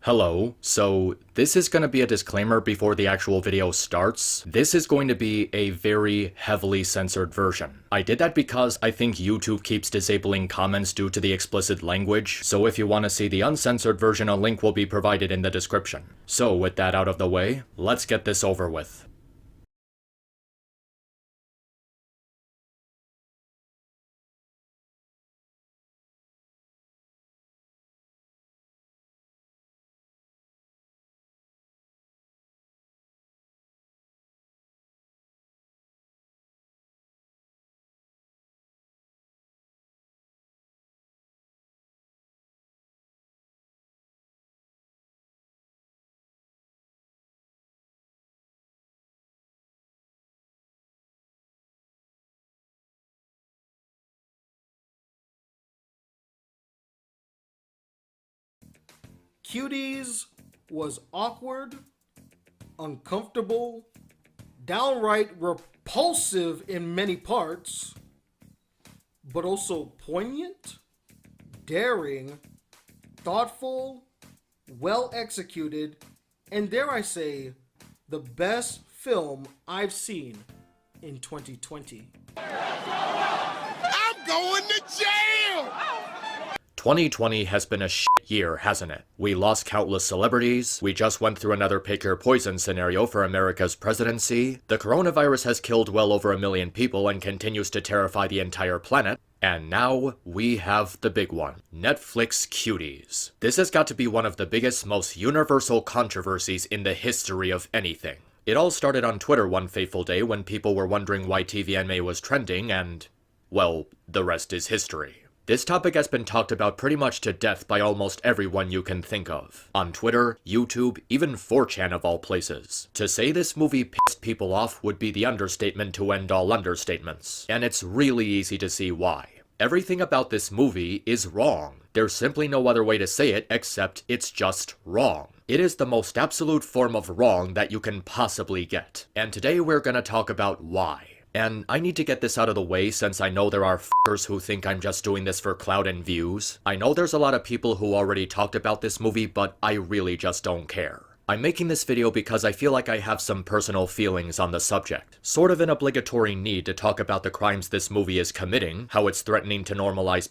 Hello, so this is going to be a disclaimer before the actual video starts. This is going to be a very heavily censored version. I did that because I think YouTube keeps disabling comments due to the explicit language, so if you want to see the uncensored version, a link will be provided in the description. So with that out of the way, let's get this over with. Cuties was awkward, uncomfortable, downright repulsive in many parts, but also poignant, daring, thoughtful, well executed, and dare I say, the best film I've seen in 2020. I'm going to jail! 2020 has been a shit year, hasn't it? We lost countless celebrities, we just went through another pick your poison scenario for America's presidency, the coronavirus has killed well over 1 million people and continues to terrify the entire planet, and now we have the big one, Netflix Cuties. This has got to be one of the biggest, most universal controversies in the history of anything. It all started on Twitter one fateful day when people were wondering why TVMA was trending and, well, the rest is history. This topic has been talked about pretty much to death by almost everyone you can think of. On Twitter, YouTube, even 4chan of all places. To say this movie pissed people off would be the understatement to end all understatements. And it's really easy to see why. Everything about this movie is wrong. There's simply no other way to say it except it's just wrong. It is the most absolute form of wrong that you can possibly get. And today we're gonna talk about why. And I need to get this out of the way since I know there are f***ers who think I'm just doing this for clout and views. I know there's a lot of people who already talked about this movie, but I really just don't care. I'm making this video because I feel like I have some personal feelings on the subject. Sort of an obligatory need to talk about the crimes this movie is committing, how it's threatening to normalize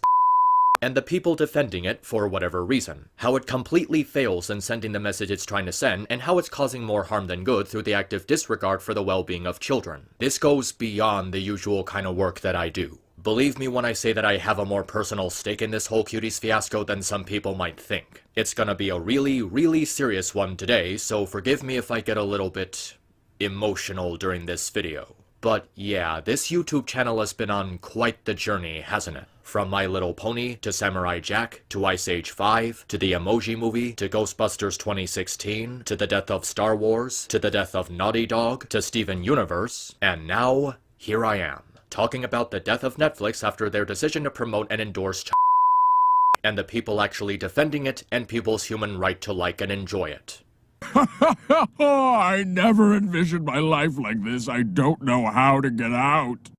and the people defending it for whatever reason. How it completely fails in sending the message it's trying to send, and how it's causing more harm than good through the active disregard for the well-being of children. This goes beyond the usual kind of work that I do. Believe me when I say that I have a more personal stake in this whole Cuties fiasco than some people might think. It's gonna be a really, really serious one today, so forgive me if I get a little bit emotional during this video. But yeah, this YouTube channel has been on quite the journey, hasn't it? From My Little Pony, to Samurai Jack, to Ice Age 5, to the Emoji Movie, to Ghostbusters 2016, to the death of Star Wars, to the death of Naughty Dog, to Steven Universe, and now, here I am, talking about the death of Netflix after their decision to promote and endorse and the people actually defending it, and people's human right to like and enjoy it. I never envisioned my life like this. I don't know how to get out.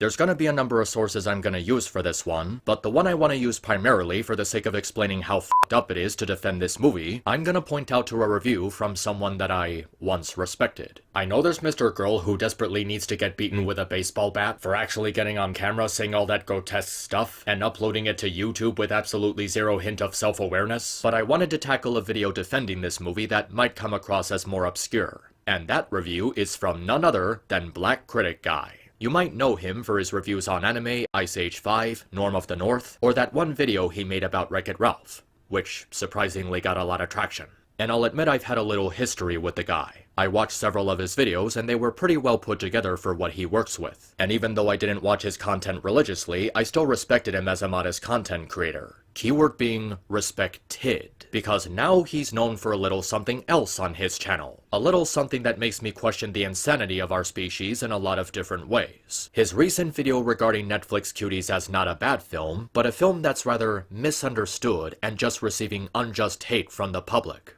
There's gonna be a number of sources I'm gonna use for this one, but the one I want to use primarily for the sake of explaining how f***ed up it is to defend this movie, I'm gonna point out to a review from someone that I once respected. I know there's Mr. Girl who desperately needs to get beaten with a baseball bat for actually getting on camera saying all that grotesque stuff and uploading it to YouTube with absolutely zero hint of self-awareness, but I wanted to tackle a video defending this movie that might come across as more obscure. And that review is from none other than Black Critic Guy. You might know him for his reviews on anime, Ice Age 5, Norm of the North, or that one video he made about Wreck-It Ralph, which surprisingly got a lot of traction. And I'll admit I've had a little history with the guy. I watched several of his videos and they were pretty well put together for what he works with. And even though I didn't watch his content religiously, I still respected him as a modest content creator. Keyword being respected. Because now he's known for a little something else on his channel. A little something that makes me question the insanity of our species in a lot of different ways. His recent video regarding Netflix Cuties as not a bad film, but a film that's rather misunderstood and just receiving unjust hate from the public.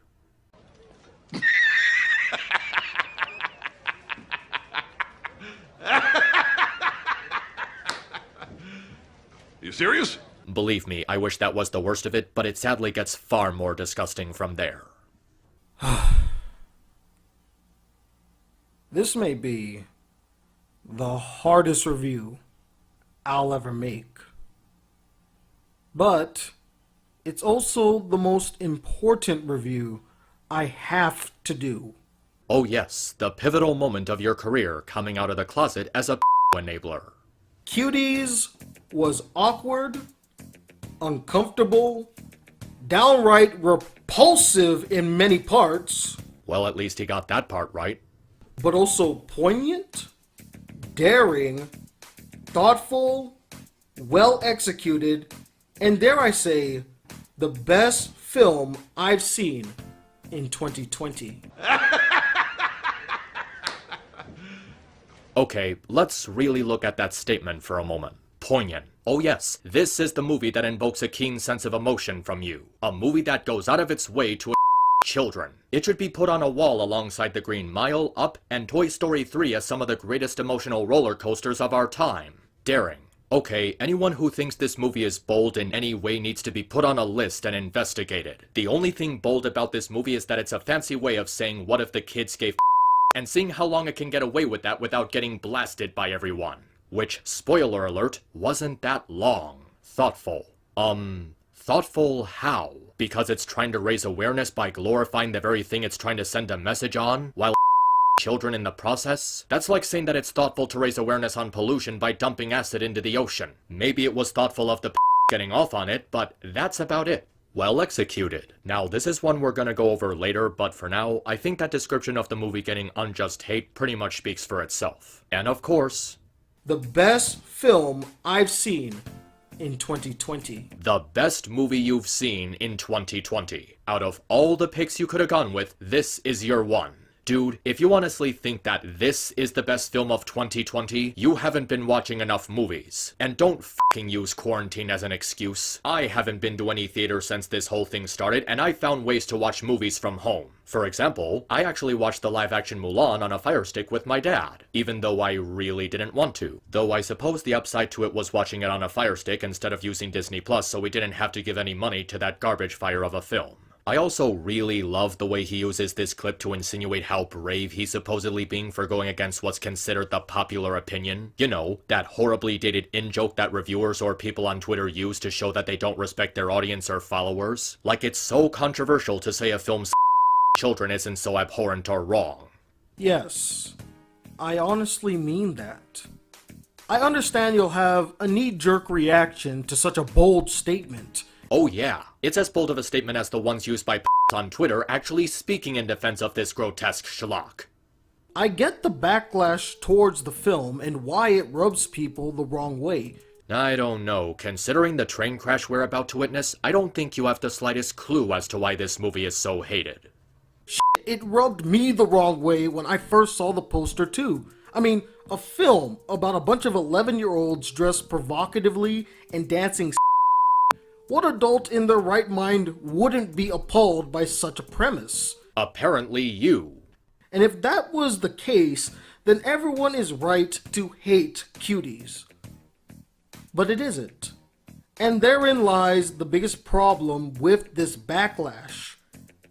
You serious? Believe me, I wish that was the worst of it, but it sadly gets far more disgusting from there. This may be the hardest review I'll ever make. But it's also the most important review I have to do. Oh yes, the pivotal moment of your career, coming out of the closet as a enabler. Cuties was awkward, uncomfortable, downright repulsive in many parts, Well, at least he got that part right. but also poignant, daring, thoughtful, well executed, and dare I say, the best film I've seen in 2020. Okay, let's really look at that statement for a moment. Poignant. Oh yes, this is the movie that invokes a keen sense of emotion from you. A movie that goes out of its way to children. It should be put on a wall alongside The Green Mile, Up, and Toy Story 3 as some of the greatest emotional roller coasters of our time. Daring. Okay, anyone who thinks this movie is bold in any way needs to be put on a list and investigated. The only thing bold about this movie is that it's a fancy way of saying what if the kids gave and seeing how long it can get away with that without getting blasted by everyone. Which, spoiler alert, wasn't that long. Thoughtful. Thoughtful how? Because it's trying to raise awareness by glorifying the very thing it's trying to send a message on, while children in the process? That's like saying that it's thoughtful to raise awareness on pollution by dumping acid into the ocean. Maybe it was thoughtful of the getting off on it, but that's about it. Well executed. Now, this is one we're gonna go over later, but for now, I think that description of the movie getting unjust hate pretty much speaks for itself. And of course, The best film I've seen in 2020. the best movie you've seen in 2020. Out of all the picks you could have gone with, this is your one. Dude, if you honestly think that this is the best film of 2020, you haven't been watching enough movies. And don't fucking use quarantine as an excuse. I haven't been to any theater since this whole thing started, and I found ways to watch movies from home. For example, I actually watched the live-action Mulan on a Fire Stick with my dad, even though I really didn't want to. Though I suppose the upside to it was watching it on a Fire Stick instead of using Disney Plus, so we didn't have to give any money to that garbage fire of a film. I also really love the way he uses this clip to insinuate how brave he's supposedly being for going against what's considered the popular opinion. You know, that horribly dated in-joke that reviewers or people on Twitter use to show that they don't respect their audience or followers. Like it's so controversial to say a film's children isn't so abhorrent or wrong. Yes, I honestly mean that. I understand you'll have a knee-jerk reaction to such a bold statement. Oh yeah, it's as bold of a statement as the ones used by on Twitter actually speaking in defense of this grotesque schlock. I get the backlash towards the film and why it rubs people the wrong way. I don't know. Considering the train crash we're about to witness, I don't think you have the slightest clue as to why this movie is so hated. It rubbed me the wrong way when I first saw the poster too. I mean, a film about a bunch of 11-year-olds dressed provocatively and dancing. What adult in their right mind wouldn't be appalled by such a premise? Apparently you. And if that was the case, then everyone is right to hate Cuties. But it isn't. And therein lies the biggest problem with this backlash.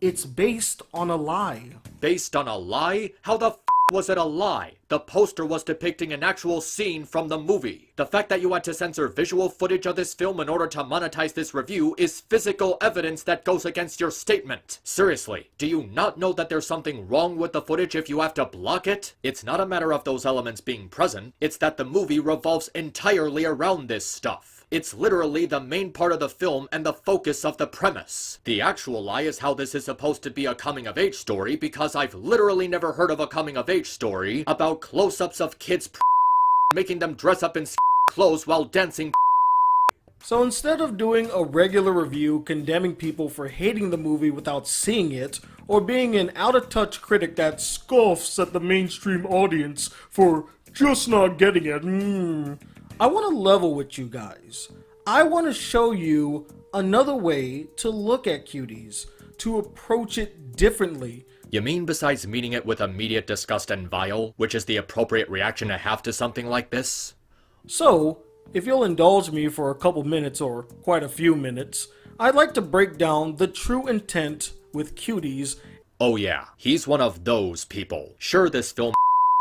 It's based on a lie. Based on a lie? How the was it a lie? The poster was depicting an actual scene from the movie. The fact that you had to censor visual footage of this film in order to monetize this review is physical evidence that goes against your statement. Seriously, do you not know that there's something wrong with the footage if you have to block it? It's not a matter of those elements being present, it's that the movie revolves entirely around this stuff. It's literally the main part of the film and the focus of the premise. The actual lie is how this is supposed to be a coming-of-age story, because I've literally never heard of a coming-of-age story about close-ups of kids making them dress up in clothes while dancing. So instead of doing a regular review condemning people for hating the movie without seeing it, or being an out-of-touch critic that scoffs at the mainstream audience for just not getting it, I want to level with you guys. I want to show you another way to look at Cuties, to approach it differently. You mean besides meeting it with immediate disgust and vile, which is the appropriate reaction to have to something like this? So, If you'll indulge me for a couple minutes or quite a few minutes, I'd like to break down the true intent with Cuties. Oh yeah, he's one of those people. Sure, this film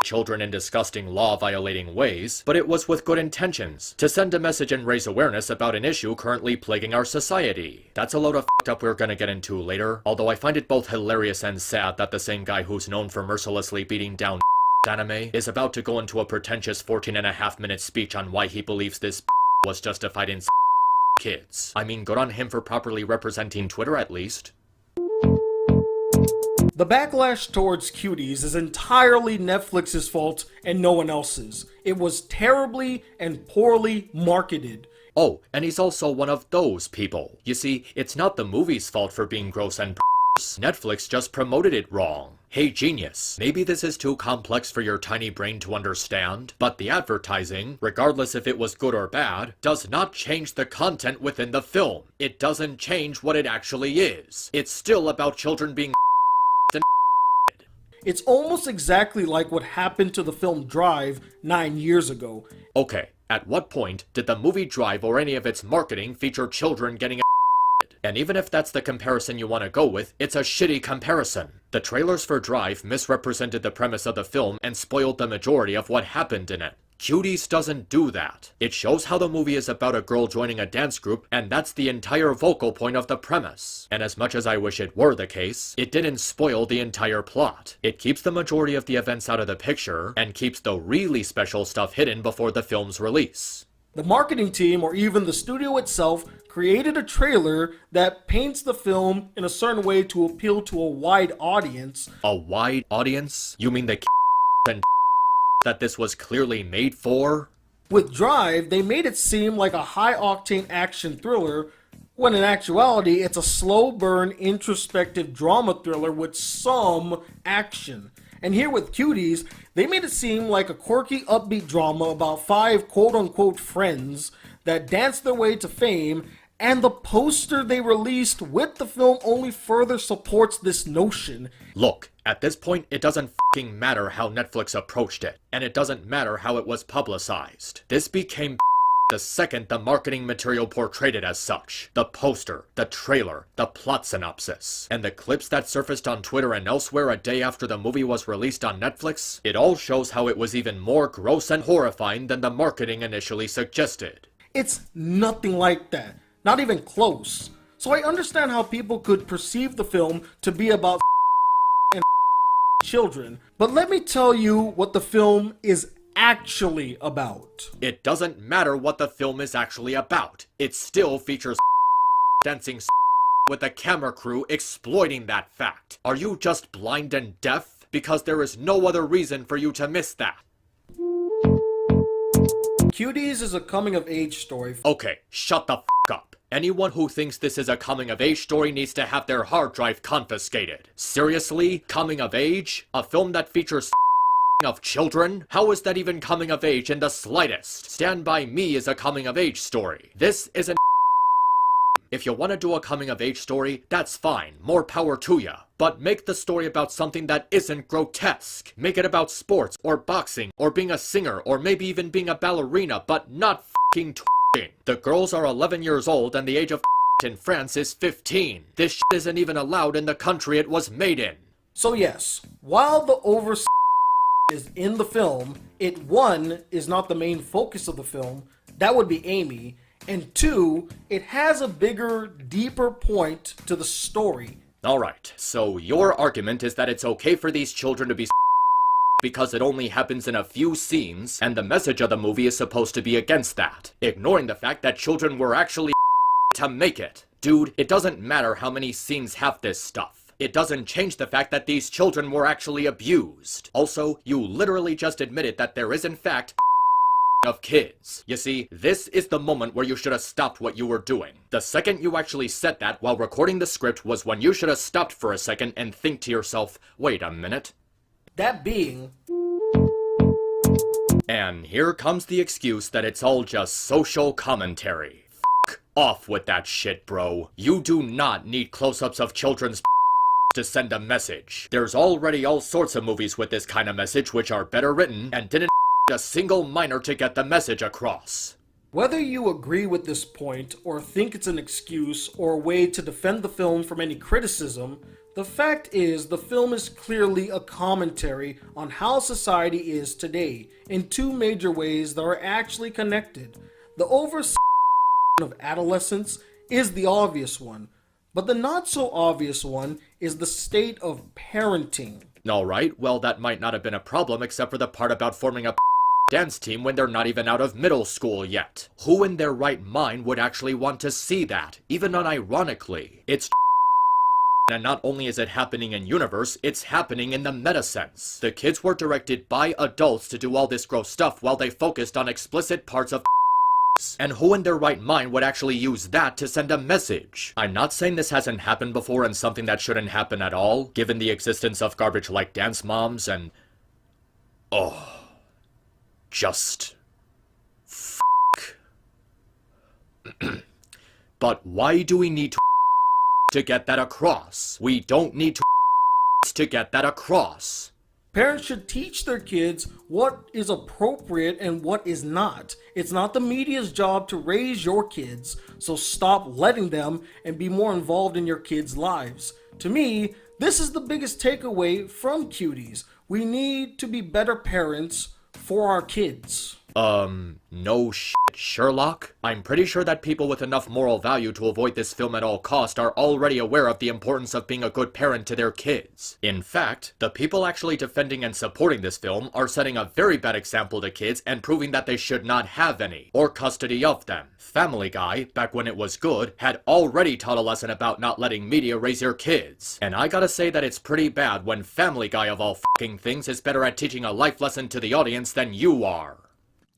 children in disgusting law-violating ways, but it was with good intentions, to send a message and raise awareness about an issue currently plaguing our society. That's a load of f***ed up we're gonna get into later, although I find it both hilarious and sad that the same guy who's known for mercilessly beating down anime is about to go into a pretentious 14.5-minute speech on why he believes this was justified in kids. I mean, good on him for properly representing Twitter at least. The backlash towards Cuties is entirely Netflix's fault and no one else's. It was terribly and poorly marketed. Oh, and he's also one of those people. You see, it's not the movie's fault for being gross and Netflix just promoted it wrong. Hey genius, maybe this is too complex for your tiny brain to understand, but the advertising, regardless if it was good or bad, does not change the content within the film. It doesn't change what it actually is. It's still about children being It's almost exactly like what happened to the film Drive 9 years ago. Okay, at what point did the movie Drive or any of its marketing feature children getting And even if that's the comparison you want to go with, it's a shitty comparison. The trailers for Drive misrepresented the premise of the film and spoiled the majority of what happened in it. Cuties doesn't do that. It shows how the movie is about a girl joining a dance group, and that's the entire vocal point of the premise. And as much as I wish it were the case, it didn't spoil the entire plot. It keeps the majority of the events out of the picture, and keeps the really special stuff hidden before the film's release. The marketing team, or even the studio itself, created a trailer that paints the film in a certain way to appeal to a wide audience. A wide audience? You mean the and that this was clearly made for? With Drive, they made it seem like a high-octane action thriller, when in actuality, it's a slow-burn, introspective drama thriller with some action. And here with Cuties, they made it seem like a quirky, upbeat drama about 5 quote-unquote friends that dance their way to fame, and the poster they released with the film only further supports this notion. Look, at this point, it doesn't f***ing matter how Netflix approached it, and it doesn't matter how it was publicized. This became the second the marketing material portrayed it as such. The poster, the trailer, the plot synopsis, and the clips that surfaced on Twitter and elsewhere a day after the movie was released on Netflix, it all shows how it was even more gross and horrifying than the marketing initially suggested. It's nothing like that. Not even close. So I understand how people could perceive the film to be about and children. But let me tell you what the film is actually about. It doesn't matter what the film is actually about. It still features dancing with a camera crew exploiting that fact. Are you just blind and deaf? Because there is no other reason for you to miss that. Cuties is a coming-of-age story. Okay, shut the f*** up. Anyone who thinks this is a coming-of-age story needs to have their hard drive confiscated. Seriously? Coming of age? A film that features of children? How is that even coming of age in the slightest? Stand By Me is a coming of age story. This isn't. If you want to do a coming of age story, that's fine, more power to ya. But make the story about something that isn't grotesque. Make it about sports, or boxing, or being a singer, or maybe even being a ballerina, but not f***ing twing. The girls are 11 years old and the age of in France is 15. This shit isn't even allowed in the country it was made in. So yes, while the over is in the film, it 1 is not the main focus of the film, that would be Amy, and 2, it has a bigger, deeper point to the story. Alright, so your argument is that it's okay for these children to be because it only happens in a few scenes, and the message of the movie is supposed to be against that, ignoring the fact that children were actually to make it. Dude, it doesn't matter how many scenes have this stuff. It doesn't change the fact that these children were actually abused. Also, you literally just admitted that there is in fact of kids. You see, this is the moment where you should have stopped what you were doing. The second you actually said that while recording the script was when you should have stopped for a second and think to yourself, wait a minute. That being... And here comes the excuse that it's all just social commentary. F*** off with that shit, bro. You do not need close-ups of children's to send a message. There's already all sorts of movies with this kind of message which are better written and didn't a single minor to get the message across. Whether you agree with this point or think it's an excuse or a way to defend the film from any criticism, the fact is the film is clearly a commentary on how society is today in two major ways that are actually connected. The of adolescence is the obvious one, but the not so obvious one is the state of parenting. Alright, well that might not have been a problem except for the part about forming a dance team when they're not even out of middle school yet. Who in their right mind would actually want to see that? Even unironically. It's and not only is it happening in universe, it's happening in the meta sense. The kids were directed by adults to do all this gross stuff while they focused on explicit parts of and who in their right mind would actually use that to send a message? I'm not saying this hasn't happened before and something that shouldn't happen at all, given the existence of garbage like dance moms and... just... But why do we need to get that across? We don't need to get that across. Parents should teach their kids what is appropriate and what is not. It's not the media's job to raise your kids, so stop letting them and be more involved in your kids' lives. To me, this is the biggest takeaway from Cuties. We need to be better parents for our kids. No shit, Sherlock? I'm pretty sure that people with enough moral value to avoid this film at all cost are already aware of the importance of being a good parent to their kids. In fact, the people actually defending and supporting this film are setting a very bad example to kids and proving that they should not have any, or custody of them. Family Guy, back when it was good, had already taught a lesson about not letting media raise your kids. And I gotta say that it's pretty bad when Family Guy of all fucking things is better at teaching a life lesson to the audience than you are.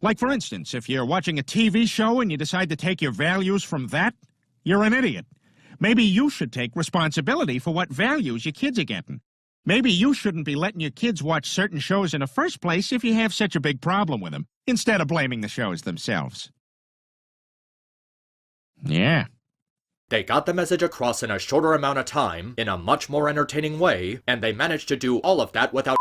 Like, for instance, if you're watching a TV show and you decide to take your values from that, you're an idiot. Maybe you should take responsibility for what values your kids are getting. Maybe you shouldn't be letting your kids watch certain shows in the first place if you have such a big problem with them, instead of blaming the shows themselves. Yeah. They got the message across in a shorter amount of time, in a much more entertaining way, and they managed to do all of that without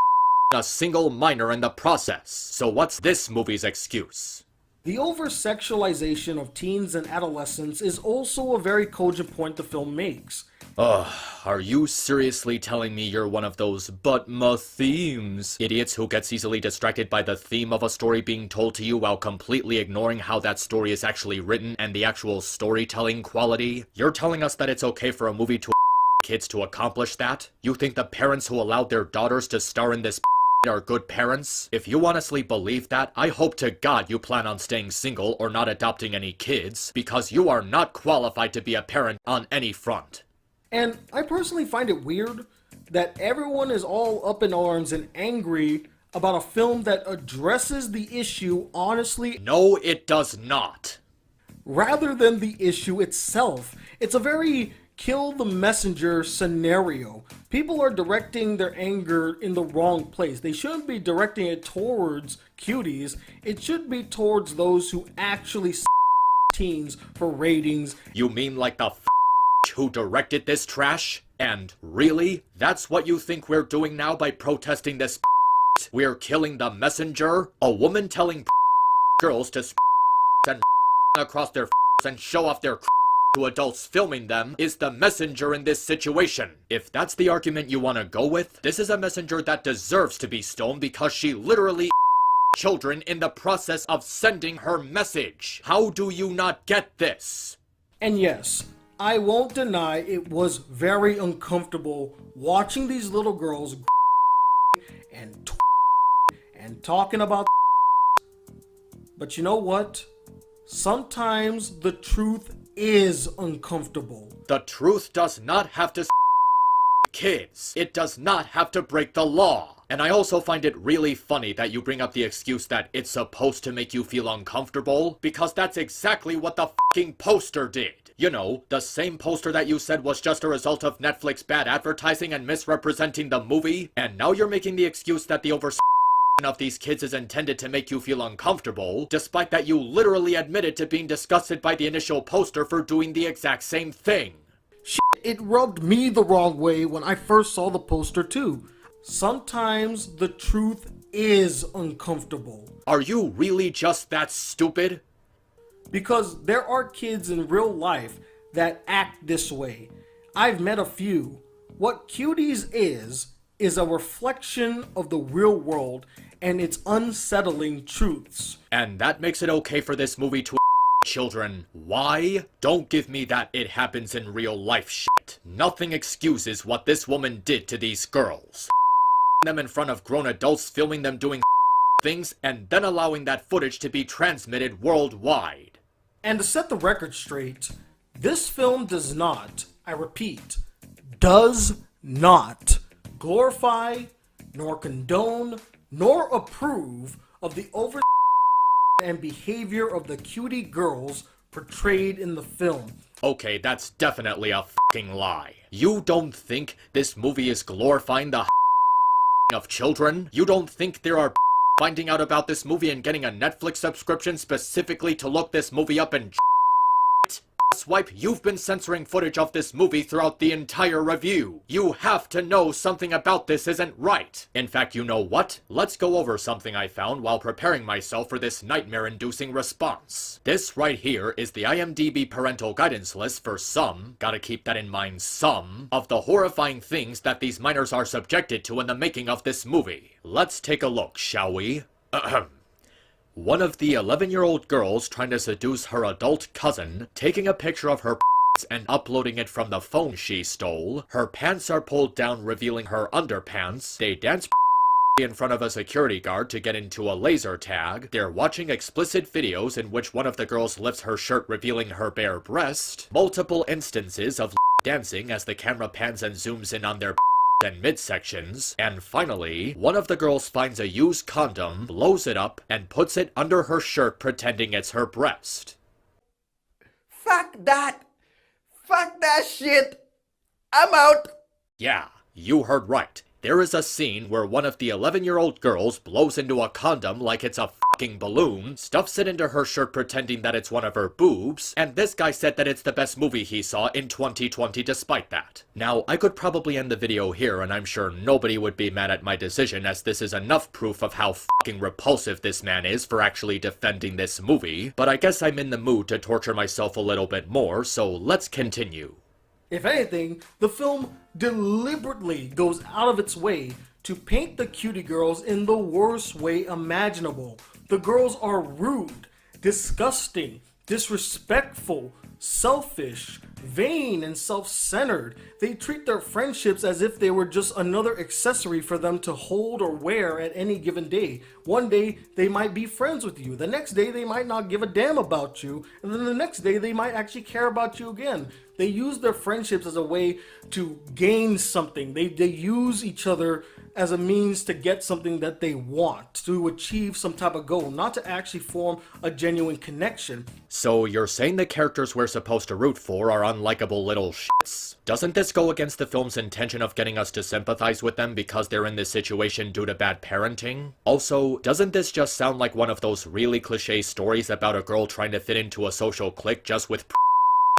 a single minor in the process. So what's this movie's excuse? The over-sexualization of teens and adolescents is also a very cogent point the film makes. Are you seriously telling me you're one of those but my themes idiots who gets easily distracted by the theme of a story being told to you while completely ignoring how that story is actually written and the actual storytelling quality? You're telling us that it's okay for a movie to kids to accomplish that? You think the parents who allowed their daughters to star in this are good parents? If you honestly believe that, I hope to God you plan on staying single or not adopting any kids, because you are not qualified to be a parent on any front. And I personally find it weird that everyone is all up in arms and angry about a film that addresses the issue honestly. No, it does not. Rather than the issue itself. It's a very kill the messenger scenario. People are directing their anger in the wrong place. They shouldn't be directing it towards Cuties. It should be towards those who actually teens for ratings. You mean like the who directed this trash? And really? That's what you think we're doing now by protesting this? We're killing the messenger? A woman telling girls to and across their and show off their to adults filming them is the messenger in this situation. If that's the argument you want to go with, this is a messenger that deserves to be stoned because she literally children in the process of sending her message. How do you not get this? And yes, I won't deny it was very uncomfortable watching these little girls and talking about. But you know what? Sometimes the truth is uncomfortable. The truth does not have to kids. It does not have to break the law. And I also find it really funny that you bring up the excuse that it's supposed to make you feel uncomfortable, because that's exactly what the fucking poster did. You know, the same poster that you said was just a result of Netflix bad advertising and misrepresenting the movie, and now you're making the excuse that the of these kids is intended to make you feel uncomfortable, despite that you literally admitted to being disgusted by the initial poster for doing the exact same thing. It rubbed me the wrong way when I first saw the poster too. Sometimes the truth is uncomfortable. Are you really just that stupid? because there are kids in real life that act this way. I've met a few. What Cuties is a reflection of the real world and its unsettling truths. And that makes it okay for this movie to children. Why? Don't give me that it happens in real life shit. Nothing excuses what this woman did to these girls. Them in front of grown adults, filming them doing things, and then allowing that footage to be transmitted worldwide. And to set the record straight, this film does not, I repeat, does not glorify, nor condone, nor approve of the over and behavior of the cutie girls portrayed in the film. Okay, that's definitely a fucking lie. You don't think this movie is glorifying the of children? You don't think there are finding out about this movie and getting a Netflix subscription specifically to look this movie up and Swipe, you've been censoring footage of this movie throughout the entire review. You have to know something about this isn't right. In fact, you know what? Let's go over something I found while preparing myself for this nightmare-inducing response. This right here is the IMDb parental guidance list for some, gotta keep that in mind, some, of the horrifying things that these minors are subjected to in the making of this movie. Let's take a look, shall we? Ahem. One of the 11-year-old girls trying to seduce her adult cousin, taking a picture of her and uploading it from the phone she stole. Her pants are pulled down, revealing her underpants. They dance in front of a security guard to get into a laser tag. They're watching explicit videos in which one of the girls lifts her shirt, revealing her bare breast. Multiple instances of dancing as the camera pans and zooms in on their and midsections, and finally, one of the girls finds a used condom, blows it up, and puts it under her shirt pretending it's her breast. Fuck that! Fuck that shit! I'm out! Yeah, you heard right. There is a scene where one of the 11-year-old girls blows into a condom like it's a fucking balloon, stuffs it into her shirt pretending that it's one of her boobs, and this guy said that it's the best movie he saw in 2020 despite that. Now, I could probably end the video here and I'm sure nobody would be mad at my decision, as this is enough proof of how fucking repulsive this man is for actually defending this movie, but I guess I'm in the mood to torture myself a little bit more, so let's continue. If anything, the film deliberately goes out of its way to paint the cutie girls in the worst way imaginable. The girls are rude, disgusting, disrespectful, selfish, vain, and self-centered. They treat their friendships as if they were just another accessory for them to hold or wear at any given day. One day, they might be friends with you. The next day, they might not give a damn about you. And then the next day, they might actually care about you again. They use their friendships as a way to gain something. They use each other as a means to get something that they want, to achieve some type of goal, not to actually form a genuine connection. So you're saying the characters we're supposed to root for are unlikable little shits? Doesn't this go against the film's intention of getting us to sympathize with them because they're in this situation due to bad parenting? Also, doesn't this just sound like one of those really cliche stories about a girl trying to fit into a social clique just with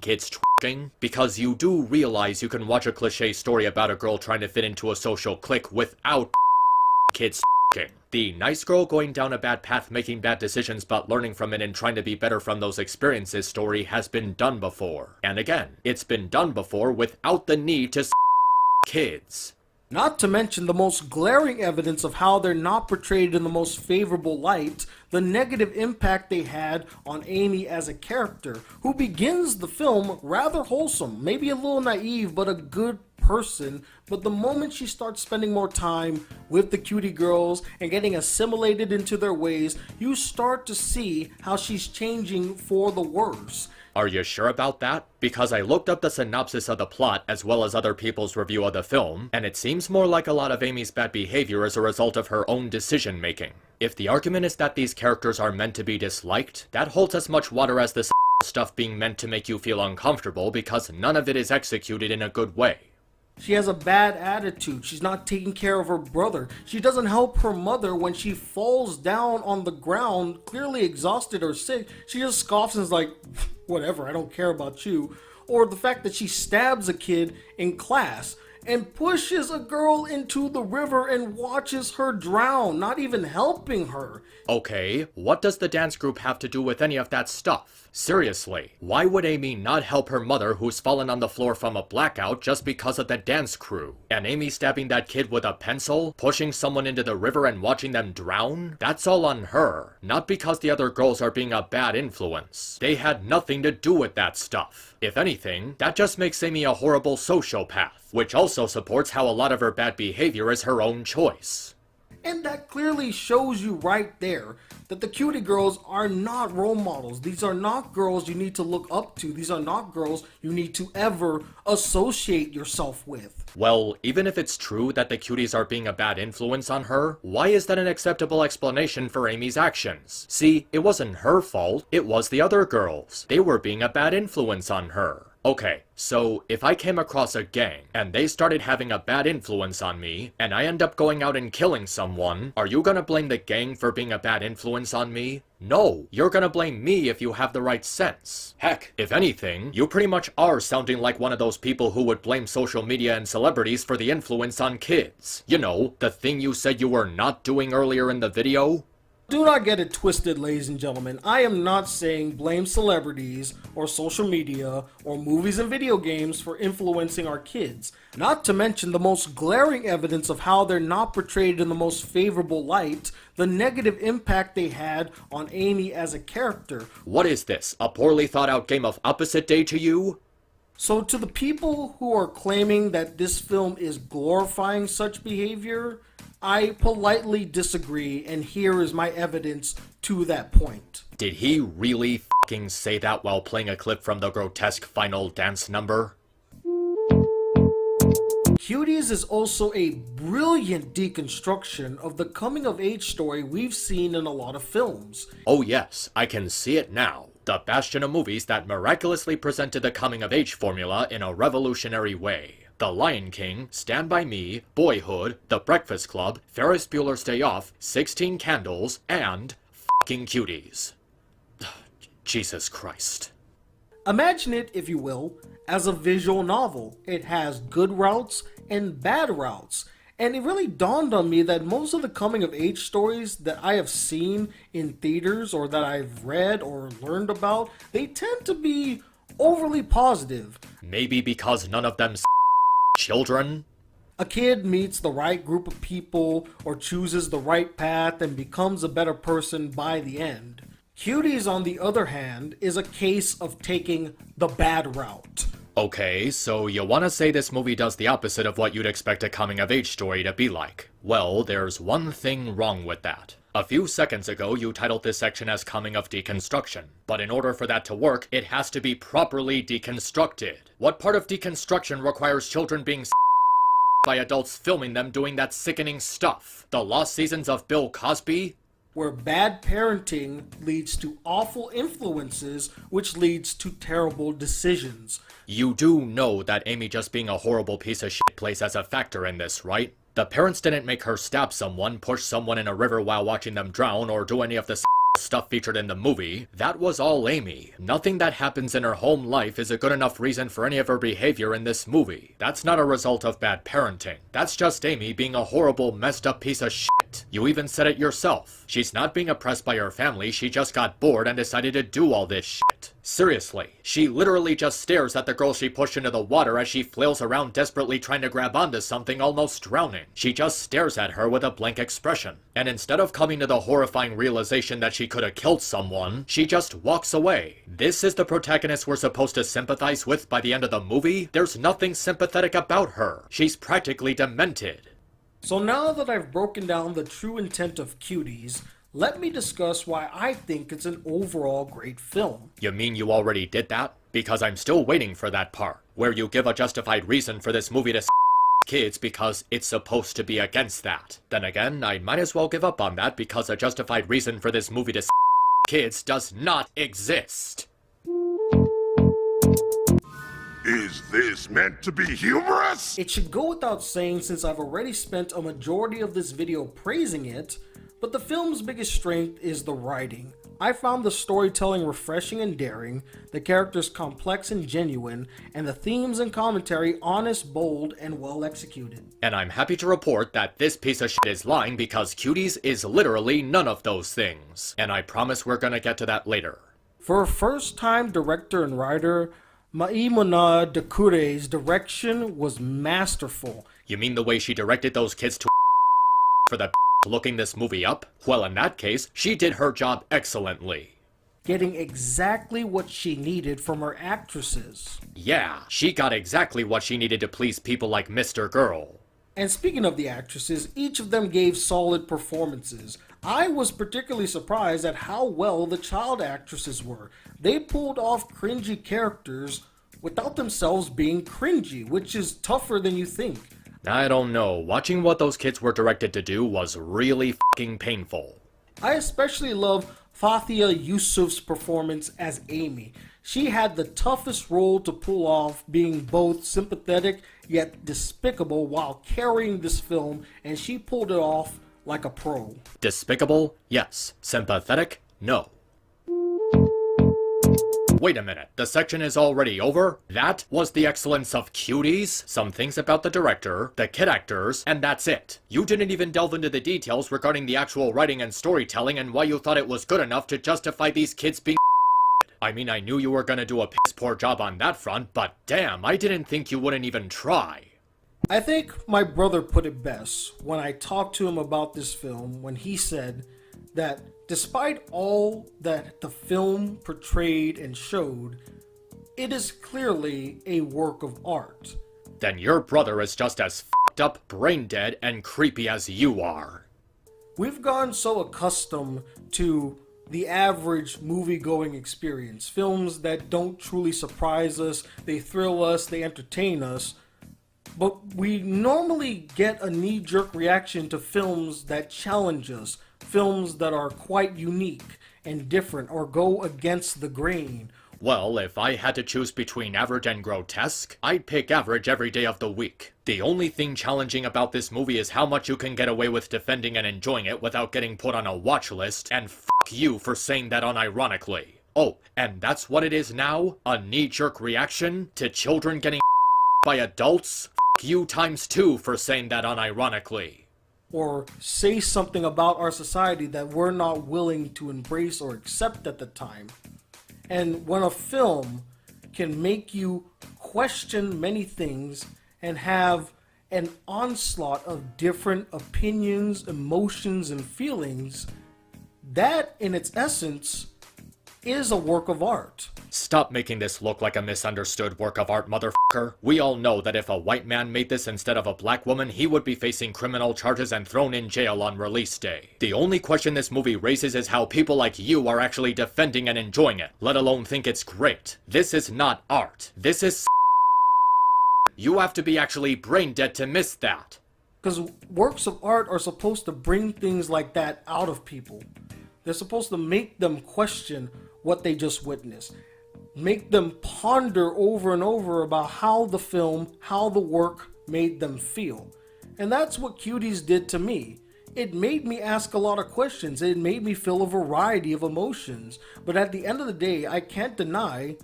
kids twerking? Because you do realize you can watch a cliche story about a girl trying to fit into a social clique without kids twerking. The nice girl going down a bad path, making bad decisions but learning from it and trying to be better from those experiences story has been done before. And again, it's been done before without the need to kids. Not to mention the most glaring evidence of how they're not portrayed in the most favorable light, the negative impact they had on Amy as a character, who begins the film rather wholesome, maybe a little naive, but a good person. But the moment she starts spending more time with the cutie girls and getting assimilated into their ways, you start to see how she's changing for the worse. Are you sure about that? Because I looked up the synopsis of the plot as well as other people's review of the film, and it seems more like a lot of Amy's bad behavior as a result of her own decision making. If the argument is that these characters are meant to be disliked, that holds as much water as this stuff being meant to make you feel uncomfortable, because none of it is executed in a good way. She has a bad attitude. She's not taking care of her brother. She doesn't help her mother when she falls down on the ground, clearly exhausted or sick. She just scoffs and is like, whatever, I don't care about you. Or the fact that she stabs a kid in class. and pushes a girl into the river and watches her drown, not even helping her. Okay, what does the dance group have to do with any of that stuff? Seriously, why would Amy not help her mother who's fallen on the floor from a blackout just because of the dance crew? And Amy stabbing that kid with a pencil, pushing someone into the river and watching them drown? That's all on her, not because the other girls are being a bad influence. They had nothing to do with that stuff. If anything, that just makes Amy a horrible sociopath, which also supports how a lot of her bad behavior is her own choice. And that clearly shows you right there that the cutie girls are not role models. These are not girls you need to look up to. These are not girls you need to ever associate yourself with. Well, even if it's true that the cuties are being a bad influence on her, why is that an acceptable explanation for Amy's actions? See, it wasn't her fault, it was the other girls. They were being a bad influence on her. Okay, so if I came across a gang and they started having a bad influence on me and I end up going out and killing someone, are you gonna blame the gang for being a bad influence on me? No, you're gonna blame me if you have the right sense. Heck, if anything, you pretty much are sounding like one of those people who would blame social media and celebrities for the influence on kids. You know, the thing you said you were not doing earlier in the video? Do not get it twisted, ladies and gentlemen. I am not saying blame celebrities or social media or movies and video games for influencing our kids. Not to mention the most glaring evidence of how they're not portrayed in the most favorable light, the negative impact they had on Amy as a character. What is this, a poorly thought out game of opposite day to you? So to the people who are claiming that this film is glorifying such behavior, I politely disagree, and here is my evidence to that point. Did he really f***ing say that while playing a clip from the grotesque final dance number? Cuties is also a brilliant deconstruction of the coming-of-age story we've seen in a lot of films. Oh yes, I can see it now. The bastion of movies that miraculously presented the coming-of-age formula in a revolutionary way. The Lion King, Stand By Me, Boyhood, The Breakfast Club, Ferris Bueller's Day Off, 16 Candles, and f***ing Cuties. Jesus Christ. Imagine it, if you will, as a visual novel. It has good routes and bad routes. And it really dawned on me that most of the coming-of-age stories that I have seen in theaters or that I've read or learned about, they tend to be overly positive. Maybe because none of them children? A kid meets the right group of people or chooses the right path and becomes a better person by the end. Cuties, on the other hand, is a case of taking the bad route. Okay, so you wanna say this movie does the opposite of what you'd expect a coming-of-age story to be like. Well, there's one thing wrong with that. A few seconds ago, you titled this section as Coming of Deconstruction. But in order for that to work, it has to be properly deconstructed. What part of deconstruction requires children being by adults filming them doing that sickening stuff? The lost seasons of Bill Cosby? Where bad parenting leads to awful influences, which leads to terrible decisions. You do know that Amy just being a horrible piece of shit plays as a factor in this, right? The parents didn't make her stab someone, push someone in a river while watching them drown, or do any of the stuff featured in the movie. That was all Amy. Nothing that happens in her home life is a good enough reason for any of her behavior in this movie. That's not a result of bad parenting. That's just Amy being a horrible, messed up piece of shit. You even said it yourself. She's not being oppressed by her family, she just got bored and decided to do all this shit. Seriously, she literally just stares at the girl she pushed into the water as she flails around desperately trying to grab onto something, almost drowning. She just stares at her with a blank expression. And instead of coming to the horrifying realization that she could have killed someone, she just walks away. This is the protagonist we're supposed to sympathize with by the end of the movie? There's nothing sympathetic about her. She's practically demented. So now that I've broken down the true intent of Cuties, let me discuss why I think it's an overall great film. You mean you already did that? Because I'm still waiting for that part, where you give a justified reason for this movie to kids because it's supposed to be against that. Then again, I might as well give up on that because a justified reason for this movie to kids does not exist. Is this meant to be humorous? It should go without saying, since I've already spent a majority of this video praising it, but the film's biggest strength is the writing. I found the storytelling refreshing and daring, the characters complex and genuine, and the themes and commentary honest, bold, and well executed. And I'm happy to report that this piece of shit is lying because Cuties is literally none of those things. And I promise we're gonna get to that later. For a first-time director and writer, Maimuna Dakure's direction was masterful. You mean the way she directed those kids to for the looking this movie up? Well, in that case, she did her job excellently. Getting exactly what she needed from her actresses. Yeah, she got exactly what she needed to please people like Mr. Girl. And speaking of the actresses, each of them gave solid performances. I was particularly surprised at how well the child actresses were. They pulled off cringy characters without themselves being cringy, which is tougher than you think. I don't know, watching what those kids were directed to do was really fucking painful. I especially love Fathia Yusuf's performance as Amy. She had the toughest role to pull off, being both sympathetic yet despicable while carrying this film, and she pulled it off like a pro. Despicable? Yes. Sympathetic? No. Wait a minute, the section is already over? That was the excellence of Cuties, some things about the director, the kid actors, and that's it. You didn't even delve into the details regarding the actual writing and storytelling and why you thought it was good enough to justify these kids being I mean, I knew you were gonna do a piss poor job on that front, but damn, I didn't think you wouldn't even try. I think my brother put it best when I talked to him about this film when he said that despite all that the film portrayed and showed, it is clearly a work of art. Then your brother is just as f***ed up, brain dead, and creepy as you are. We've gone so accustomed to the average movie-going experience. Films that don't truly surprise us, they thrill us, they entertain us. But we normally get a knee-jerk reaction to films that challenge us, films that are quite unique and different or go against the grain. Well, if I had to choose between average and grotesque, I'd pick average every day of the week. The only thing challenging about this movie is how much you can get away with defending and enjoying it without getting put on a watch list, and f*** you for saying that unironically. Oh, and that's what it is now? A knee-jerk reaction to children getting by adults? F*** you times 2 for saying that unironically. Or say something about our society that we're not willing to embrace or accept at the time. And when a film can make you question many things and have an onslaught of different opinions, emotions, and feelings, that in its essence is a work of art. Stop making this look like a misunderstood work of art, motherfucker. We all know that if a white man made this instead of a black woman, he would be facing criminal charges and thrown in jail on release day. The only question this movie raises is how people like you are actually defending and enjoying it, let alone think it's great. This is not art. This is You have to be actually brain dead to miss that. Because works of art are supposed to bring things like that out of people. They're supposed to make them question what they just witnessed. Make them ponder over and over about how the film, how the work made them feel. And that's what Cuties did to me. It made me ask a lot of questions. It made me feel a variety of emotions. But at the end of the day, I can't deny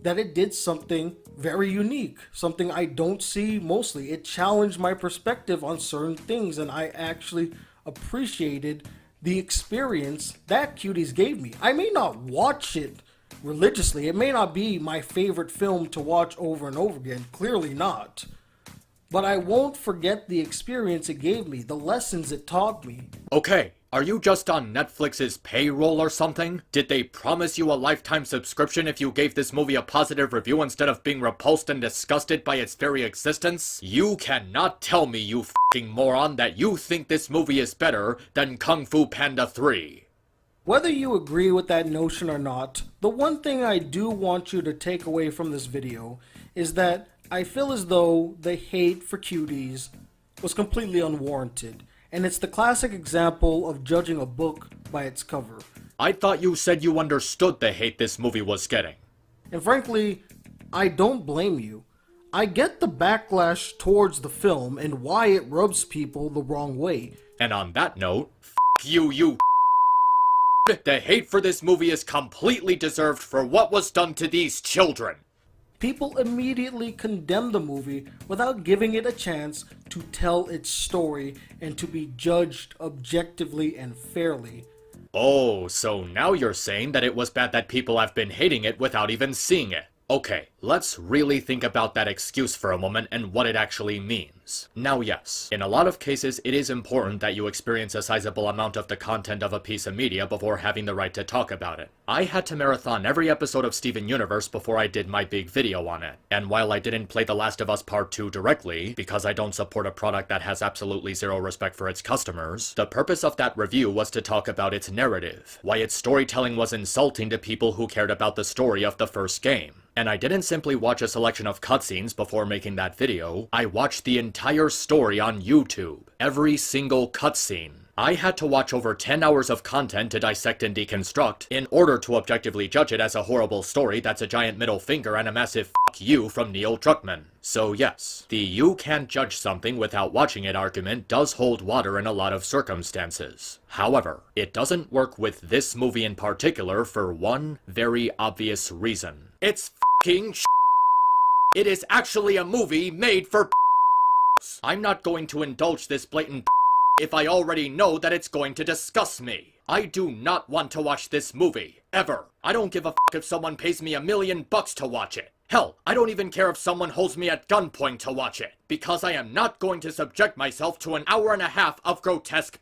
that it did something very unique. Something I don't see mostly. It challenged my perspective on certain things, and I actually appreciated the experience that Cuties gave me. I may not watch it religiously. It may not be my favorite film to watch over and over again. Clearly not. But I won't forget the experience it gave me, the lessons it taught me. Okay, are you just on Netflix's payroll or something? Did they promise you a lifetime subscription if you gave this movie a positive review instead of being repulsed and disgusted by its very existence? You cannot tell me, you f***ing moron, that you think this movie is better than Kung Fu Panda 3. Whether you agree with that notion or not, the one thing I do want you to take away from this video is that I feel as though the hate for Cuties was completely unwarranted, and it's the classic example of judging a book by its cover. I thought you said you understood the hate this movie was getting. And frankly, I don't blame you. I get the backlash towards the film and why it rubs people the wrong way. And on that note, f*** you The hate for this movie is completely deserved for what was done to these children. People immediately condemn the movie without giving it a chance to tell its story and to be judged objectively and fairly. Oh, so now you're saying that it was bad that people have been hating it without even seeing it. Okay, let's really think about that excuse for a moment and what it actually means. Now yes, in a lot of cases it is important that you experience a sizable amount of the content of a piece of media before having the right to talk about it. I had to marathon every episode of Steven Universe before I did my big video on it. And while I didn't play The Last of Us Part 2 directly, because I don't support a product that has absolutely zero respect for its customers, the purpose of that review was to talk about its narrative, why its storytelling was insulting to people who cared about the story of the first game. And I didn't simply watch a selection of cutscenes before making that video, I watched the entire story on YouTube. Every single cutscene. I had to watch over 10 hours of content to dissect and deconstruct in order to objectively judge it as a horrible story that's a giant middle finger and a massive fuck you from Neil Druckmann. So yes, the you can't judge something without watching it argument does hold water in a lot of circumstances. However, it doesn't work with this movie in particular for one very obvious reason. It's fucking It is actually a movie made for I'm not going to indulge this blatant if I already know that it's going to disgust me. I do not want to watch this movie, ever. I don't give a fuck if someone pays me $1 million to watch it. Hell, I don't even care if someone holds me at gunpoint to watch it, because I am not going to subject myself to an hour and a half of grotesque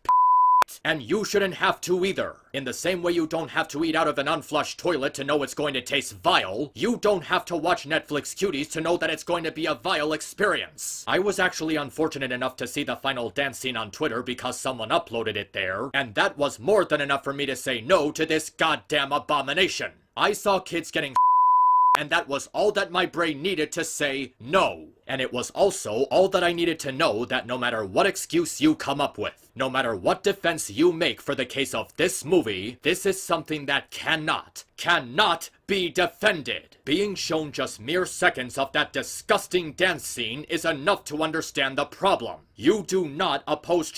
and you shouldn't have to either. In the same way you don't have to eat out of an unflushed toilet to know it's going to taste vile, you don't have to watch Netflix Cuties to know that it's going to be a vile experience. I was actually unfortunate enough to see the final dance scene on Twitter because someone uploaded it there, and that was more than enough for me to say no to this goddamn abomination. I saw kids getting and that was all that my brain needed to say no. And it was also all that I needed to know that no matter what excuse you come up with, no matter what defense you make for the case of this movie, this is something that cannot be defended. Being shown just mere seconds of that disgusting dance scene is enough to understand the problem. You do not oppose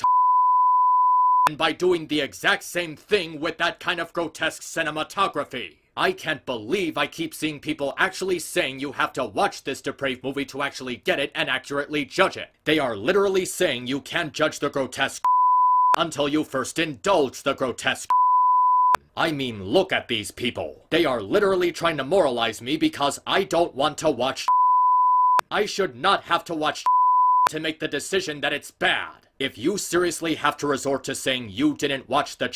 by doing the exact same thing with that kind of grotesque cinematography. I can't believe I keep seeing people actually saying you have to watch this depraved movie to actually get it and accurately judge it. They are literally saying you can't judge the grotesque until you first indulge the grotesque. I mean, look at these people. They are literally trying to moralize me because I don't want to watch. I should not have to watch to make the decision that it's bad. If you seriously have to resort to saying you didn't watch the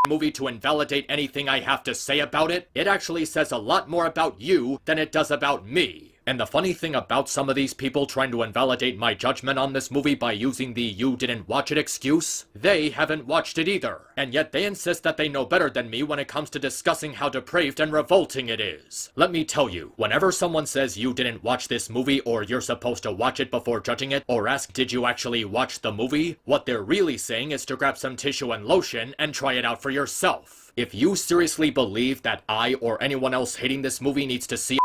movie to invalidate anything I have to say about it, it actually says a lot more about you than it does about me. And the funny thing about some of these people trying to invalidate my judgment on this movie by using the you didn't watch it excuse, they haven't watched it either. And yet they insist that they know better than me when it comes to discussing how depraved and revolting it is. Let me tell you, whenever someone says you didn't watch this movie or you're supposed to watch it before judging it, or ask did you actually watch the movie, what they're really saying is to grab some tissue and lotion and try it out for yourself. If you seriously believe that I or anyone else hating this movie needs to see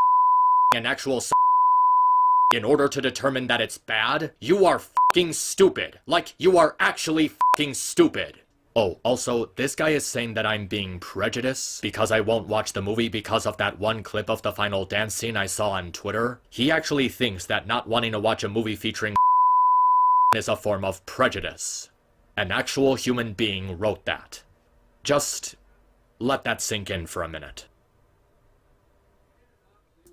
an actual in order to determine that it's bad, you are fucking stupid. Like, you are actually fucking stupid. Oh, also, this guy is saying that I'm being prejudiced because I won't watch the movie because of that one clip of the final dance scene I saw on Twitter. He actually thinks that not wanting to watch a movie featuring is a form of prejudice. An actual human being wrote that. Just let that sink in for a minute.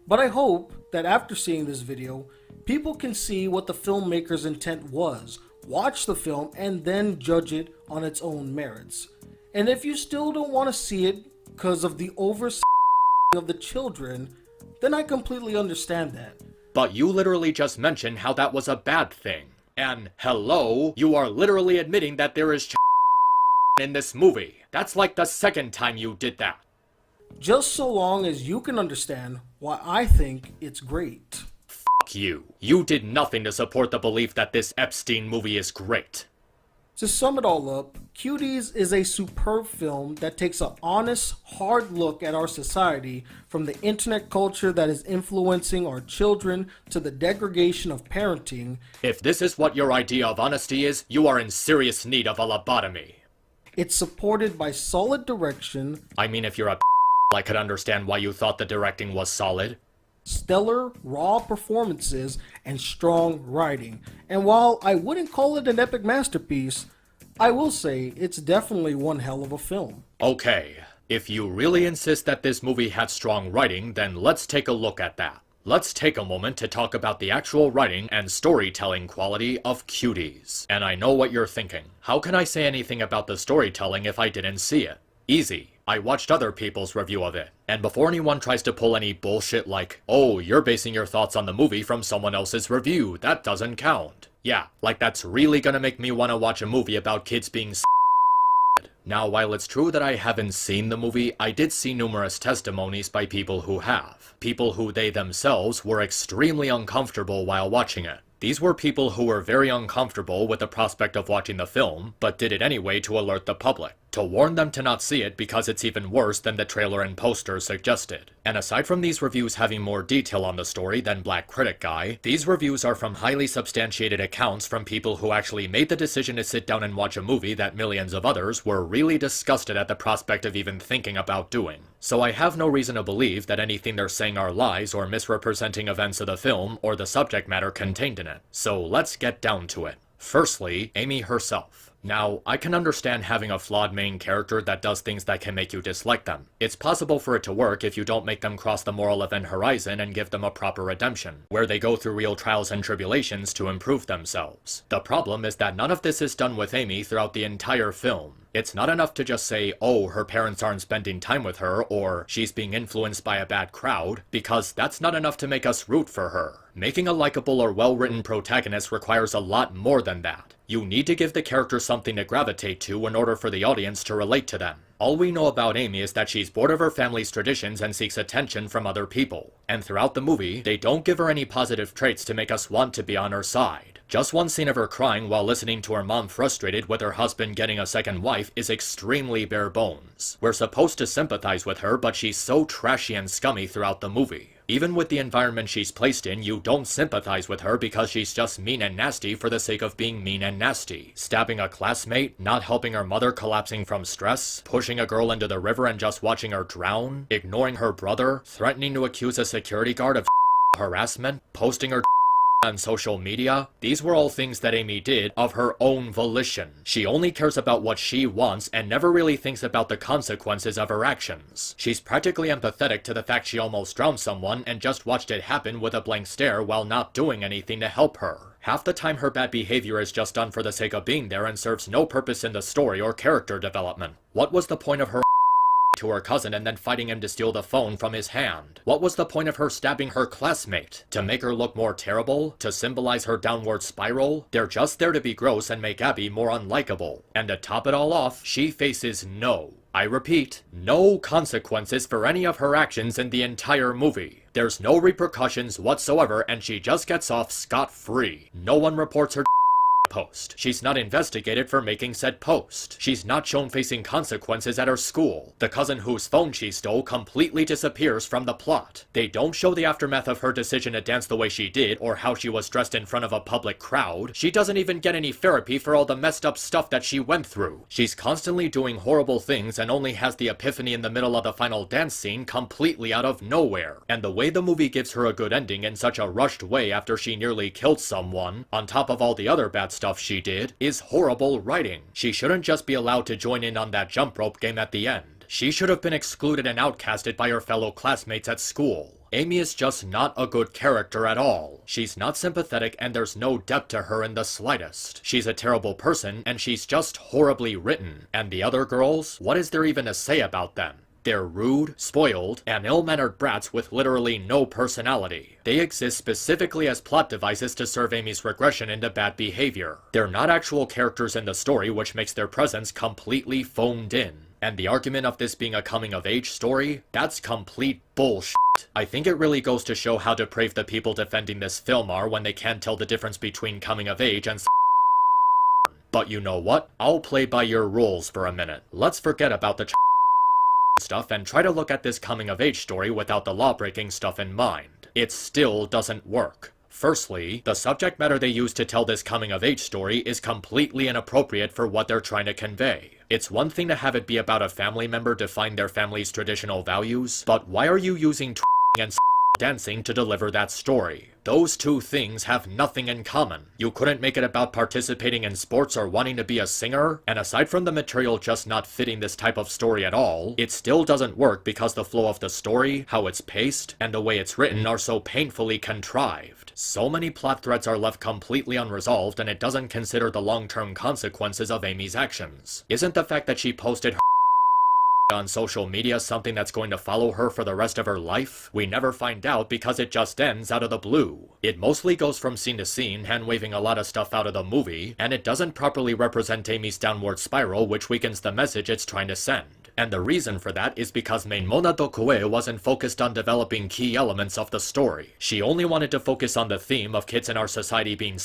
But I hope that after seeing this video, people can see what the filmmaker's intent was, watch the film, and then judge it on its own merits. And if you still don't want to see it because of the of the children, then I completely understand that. But you literally just mentioned how that was a bad thing. And hello, you are literally admitting that there is in this movie. That's like the second time you did that. Just so long as you can understand why I think it's great. Fuck you. You did nothing to support the belief that this Epstein movie is great. To sum it all up, Cuties is a superb film that takes an honest, hard look at our society, from the internet culture that is influencing our children to the degradation of parenting. If this is what your idea of honesty is, you are in serious need of a lobotomy. It's supported by solid direction, I mean, if you're a I could understand why you thought the directing was solid. stellar, raw performances, and strong writing. And while I wouldn't call it an epic masterpiece, I will say it's definitely one hell of a film. Okay, if you really insist that this movie had strong writing, then let's take a look at that. Let's take a moment to talk about the actual writing and storytelling quality of Cuties. And I know what you're thinking. How can I say anything about the storytelling if I didn't see it? Easy. I watched other people's review of it. And before anyone tries to pull any bullshit like, oh, you're basing your thoughts on the movie from someone else's review, that doesn't count. Yeah, like that's really gonna make me wanna watch a movie about kids being Now, while it's true that I haven't seen the movie, I did see numerous testimonies by people who have. People who they themselves were extremely uncomfortable while watching it. These were people who were very uncomfortable with the prospect of watching the film, but did it anyway to alert the public, to warn them to not see it because it's even worse than the trailer and poster suggested. And aside from these reviews having more detail on the story than Black Critic Guy, these reviews are from highly substantiated accounts from people who actually made the decision to sit down and watch a movie that millions of others were really disgusted at the prospect of even thinking about doing. So I have no reason to believe that anything they're saying are lies or misrepresenting events of the film or the subject matter contained in it. So let's get down to it. Firstly, Amy herself. Now, I can understand having a flawed main character that does things that can make you dislike them. It's possible for it to work if you don't make them cross the moral event horizon and give them a proper redemption, where they go through real trials and tribulations to improve themselves. The problem is that none of this is done with Amy throughout the entire film. It's not enough to just say, oh, her parents aren't spending time with her, or she's being influenced by a bad crowd, because that's not enough to make us root for her. Making a likable or well-written protagonist requires a lot more than that. You need to give the character something to gravitate to in order for the audience to relate to them. All we know about Amy is that she's bored of her family's traditions and seeks attention from other people. And throughout the movie, they don't give her any positive traits to make us want to be on her side. Just one scene of her crying while listening to her mom frustrated with her husband getting a second wife is extremely bare bones. We're supposed to sympathize with her, but she's so trashy and scummy throughout the movie. Even with the environment she's placed in, you don't sympathize with her because she's just mean and nasty for the sake of being mean and nasty. Stabbing a classmate, not helping her mother collapsing from stress, pushing a girl into the river and just watching her drown, ignoring her brother, threatening to accuse a security guard of harassment, posting her on social media. These were all things that Amy did of her own volition. She only cares about what she wants and never really thinks about the consequences of her actions. She's practically empathetic to the fact she almost drowned someone and just watched it happen with a blank stare while not doing anything to help her. Half the time her bad behavior is just done for the sake of being there and serves no purpose in the story or character development. What was the point of her to her cousin and then fighting him to steal the phone from his hand? What was the point of her stabbing her classmate? To make her look more terrible? To symbolize her downward spiral? They're just there to be gross and make Abby more unlikable. And to top it all off, she faces I repeat, no consequences for any of her actions in the entire movie. There's no repercussions whatsoever and she just gets off scot-free. No one reports her post. She's not investigated for making said post. She's not shown facing consequences at her school. The cousin whose phone she stole completely disappears from the plot. They don't show the aftermath of her decision to dance the way she did or how she was dressed in front of a public crowd. She doesn't even get any therapy for all the messed up stuff that she went through. She's constantly doing horrible things and only has the epiphany in the middle of the final dance scene completely out of nowhere. And the way the movie gives her a good ending in such a rushed way after she nearly killed someone, on top of all the other bad stuff she did, is horrible writing. She shouldn't just be allowed to join in on that jump rope game at the end. She should have been excluded and outcasted by her fellow classmates at school. Amy is just not a good character at all. She's not sympathetic and there's no depth to her in the slightest. She's a terrible person and she's just horribly written. And the other girls, what is there even to say about them? They're rude, spoiled, and ill-mannered brats with literally no personality. They exist specifically as plot devices to serve Amy's regression into bad behavior. They're not actual characters in the story, which makes their presence completely phoned in. And the argument of this being a coming-of-age story, that's complete bullshit. I think it really goes to show how depraved the people defending this film are when they can't tell the difference between coming-of-age and But you know what? I'll play by your rules for a minute. Let's forget about the stuff and try to look at this coming-of-age story without the law-breaking stuff in mind. It still doesn't work. Firstly, the subject matter they use to tell this coming-of-age story is completely inappropriate for what they're trying to convey. It's one thing to have it be about a family member defying their family's traditional values, but why are you using and dancing to deliver that story? Those two things have nothing in common. You couldn't make it about participating in sports or wanting to be a singer, and aside from the material just not fitting this type of story at all, it still doesn't work because the flow of the story, how it's paced, and the way it's written are so painfully contrived. So many plot threads are left completely unresolved, and it doesn't consider the long-term consequences of Amy's actions. Isn't the fact that she posted her on social media something that's going to follow her for the rest of her life? We never find out because it just ends out of the blue. It mostly goes from scene to scene, hand-waving a lot of stuff out of the movie, and it doesn't properly represent Amy's downward spiral, which weakens the message it's trying to send. And the reason for that is because Mona Dokue wasn't focused on developing key elements of the story. She only wanted to focus on the theme of kids in our society being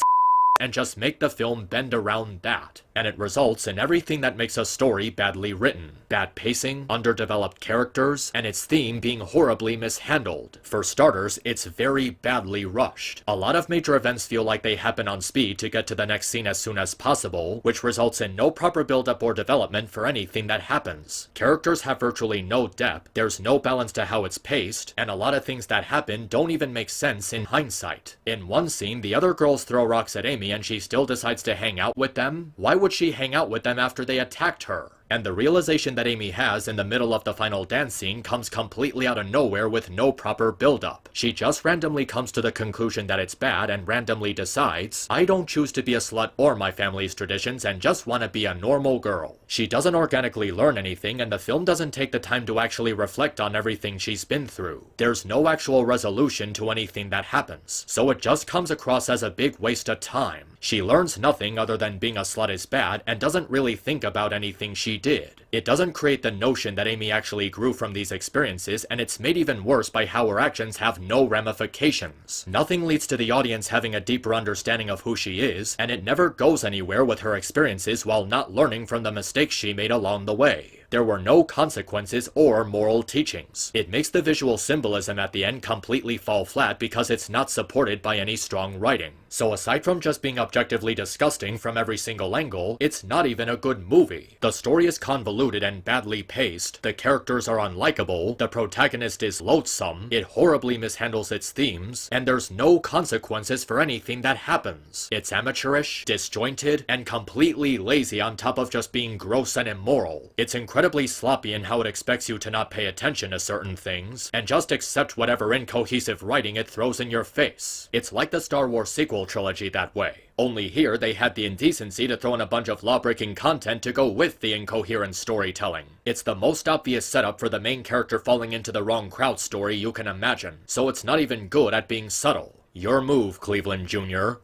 and just make the film bend around that. And it results in everything that makes a story badly written. Bad pacing, underdeveloped characters, and its theme being horribly mishandled. For starters, it's very badly rushed. A lot of major events feel like they happen on speed to get to the next scene as soon as possible, which results in no proper build-up or development for anything that happens. Characters have virtually no depth, there's no balance to how it's paced, and a lot of things that happen don't even make sense in hindsight. In one scene, the other girls throw rocks at Amy and she still decides to hang out with them? Why would she hang out with them after they attacked her? And the realization that Amy has in the middle of the final dance scene comes completely out of nowhere with no proper build-up. She just randomly comes to the conclusion that it's bad and randomly decides, I don't choose to be a slut or my family's traditions and just want to be a normal girl. She doesn't organically learn anything, and the film doesn't take the time to actually reflect on everything she's been through. There's no actual resolution to anything that happens, so it just comes across as a big waste of time. She learns nothing other than being a slut is bad and doesn't really think about anything she did. It doesn't create the notion that Amy actually grew from these experiences, and it's made even worse by how her actions have no ramifications. Nothing leads to the audience having a deeper understanding of who she is, and it never goes anywhere with her experiences while not learning from the mistakes she made along the way. There were no consequences or moral teachings. It makes the visual symbolism at the end completely fall flat because it's not supported by any strong writing. So aside from just being objectively disgusting from every single angle, it's not even a good movie. The story is convoluted and badly paced, the characters are unlikable, the protagonist is loathsome, it horribly mishandles its themes, and there's no consequences for anything that happens. It's amateurish, disjointed, and completely lazy on top of just being gross and immoral. It's incredibly sloppy in how it expects you to not pay attention to certain things, and just accept whatever incohesive writing it throws in your face. It's like the Star Wars sequel trilogy that way. Only here they had the indecency to throw in a bunch of law-breaking content to go with the incoherent storytelling. It's the most obvious setup for the main character falling into the wrong crowd story you can imagine, so it's not even good at being subtle. Your move, Cleveland Jr.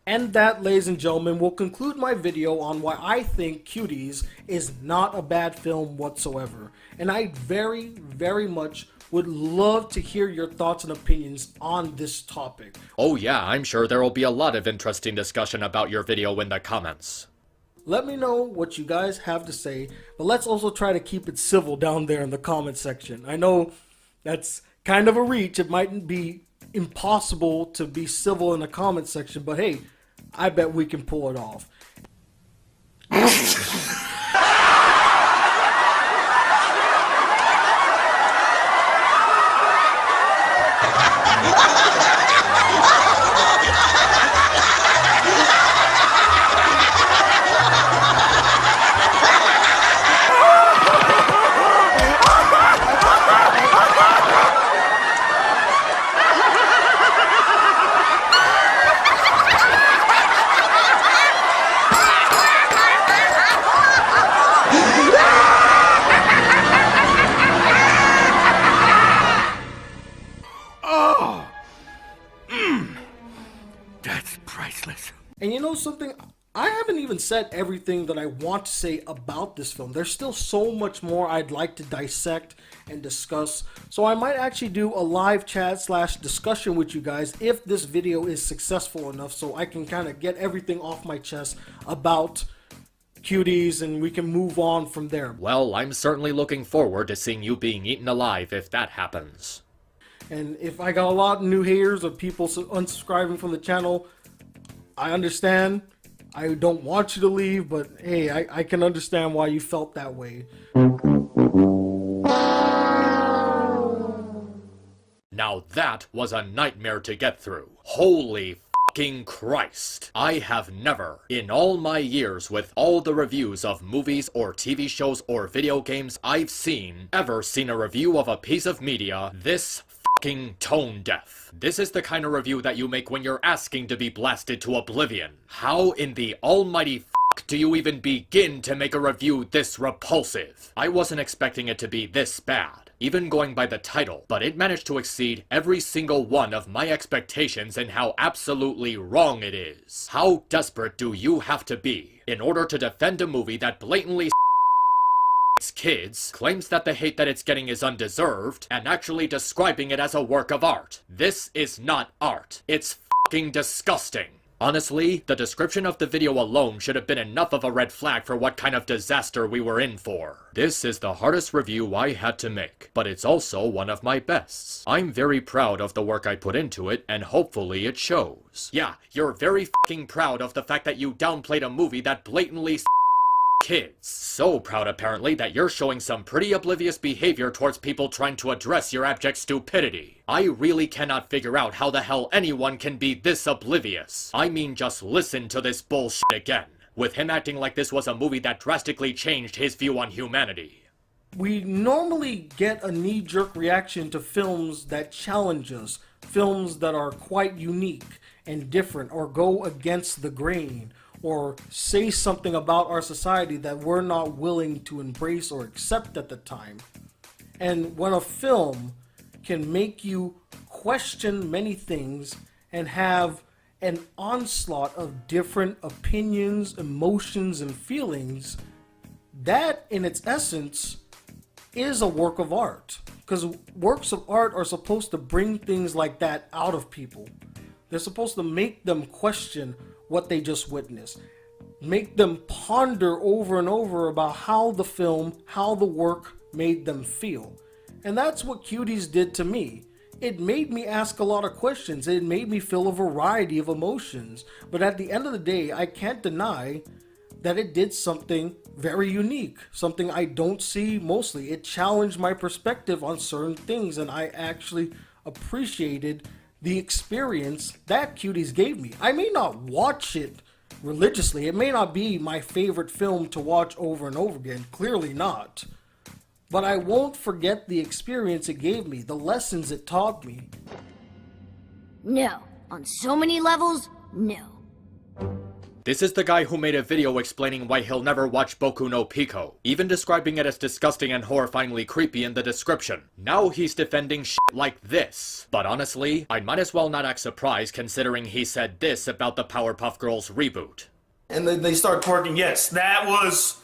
And that, ladies and gentlemen, will conclude my video on why I think Cuties is not a bad film whatsoever. And I very, very much would love to hear your thoughts and opinions on this topic. Oh yeah, I'm sure there will be a lot of interesting discussion about your video in the comments. Let me know what you guys have to say, but let's also try to keep it civil down there in the comment section. I know that's kind of a reach. It might be impossible to be civil in the comment section, but hey, I bet we can pull it off. That's priceless. And you know something? I haven't even said everything that I want to say about this film. There's still so much more I'd like to dissect and discuss. So I might actually do a live chat / discussion with you guys if this video is successful enough, so I can kind of get everything off my chest about Cuties and we can move on from there. Well, I'm certainly looking forward to seeing you being eaten alive if that happens. And if I got a lot of new haters of people unsubscribing from the channel, I understand. I don't want you to leave, but hey, I can understand why you felt that way. Now that was a nightmare to get through. Holy fucking Christ. I have never, in all my years with all the reviews of movies or TV shows or video games I've seen, ever seen a review of a piece of media this fucking tone deaf. This is the kind of review that you make when you're asking to be blasted to oblivion. How in the almighty do you even begin to make a review this repulsive? I wasn't expecting it to be this bad, even going by the title, but it managed to exceed every single one of my expectations in how absolutely wrong it is. How desperate do you have to be in order to defend a movie that blatantly kids, claims that the hate that it's getting is undeserved, and actually describing it as a work of art? This is not art. It's fucking disgusting. Honestly, the description of the video alone should have been enough of a red flag for what kind of disaster we were in for. This is the hardest review I had to make, but it's also one of my bests. I'm very proud of the work I put into it, and hopefully it shows. Yeah, you're very fucking proud of the fact that you downplayed a movie that blatantly kids. So proud apparently that you're showing some pretty oblivious behavior towards people trying to address your abject stupidity. I really cannot figure out how the hell anyone can be this oblivious. I mean, just listen to this bullshit again, with him acting like this was a movie that drastically changed his view on humanity. We normally get a knee-jerk reaction to films that challenge us, films that are quite unique and different or go against the grain, or say something about our society that we're not willing to embrace or accept at the time. And when a film can make you question many things and have an onslaught of different opinions, emotions, and feelings, that in its essence is a work of art. Because works of art are supposed to bring things like that out of people. They're supposed to make them question what they just witnessed. Make them ponder over and over about how the film, how the work made them feel. And that's what Cuties did to me. It made me ask a lot of questions. It made me feel a variety of emotions. But at the end of the day, I can't deny that it did something very unique. Something I don't see mostly. It challenged my perspective on certain things, and I actually appreciated the experience that Cuties gave me. I may not watch it religiously. It may not be my favorite film to watch over and over again. Clearly not. But I won't forget the experience it gave me, the lessons it taught me. No. On so many levels, no. This is the guy who made a video explaining why he'll never watch Boku no Pico, even describing it as disgusting and horrifyingly creepy in the description. Now he's defending shit like this. But honestly, I might as well not act surprised considering he said this about the Powerpuff Girls reboot. And then they start twerking. Yes, that was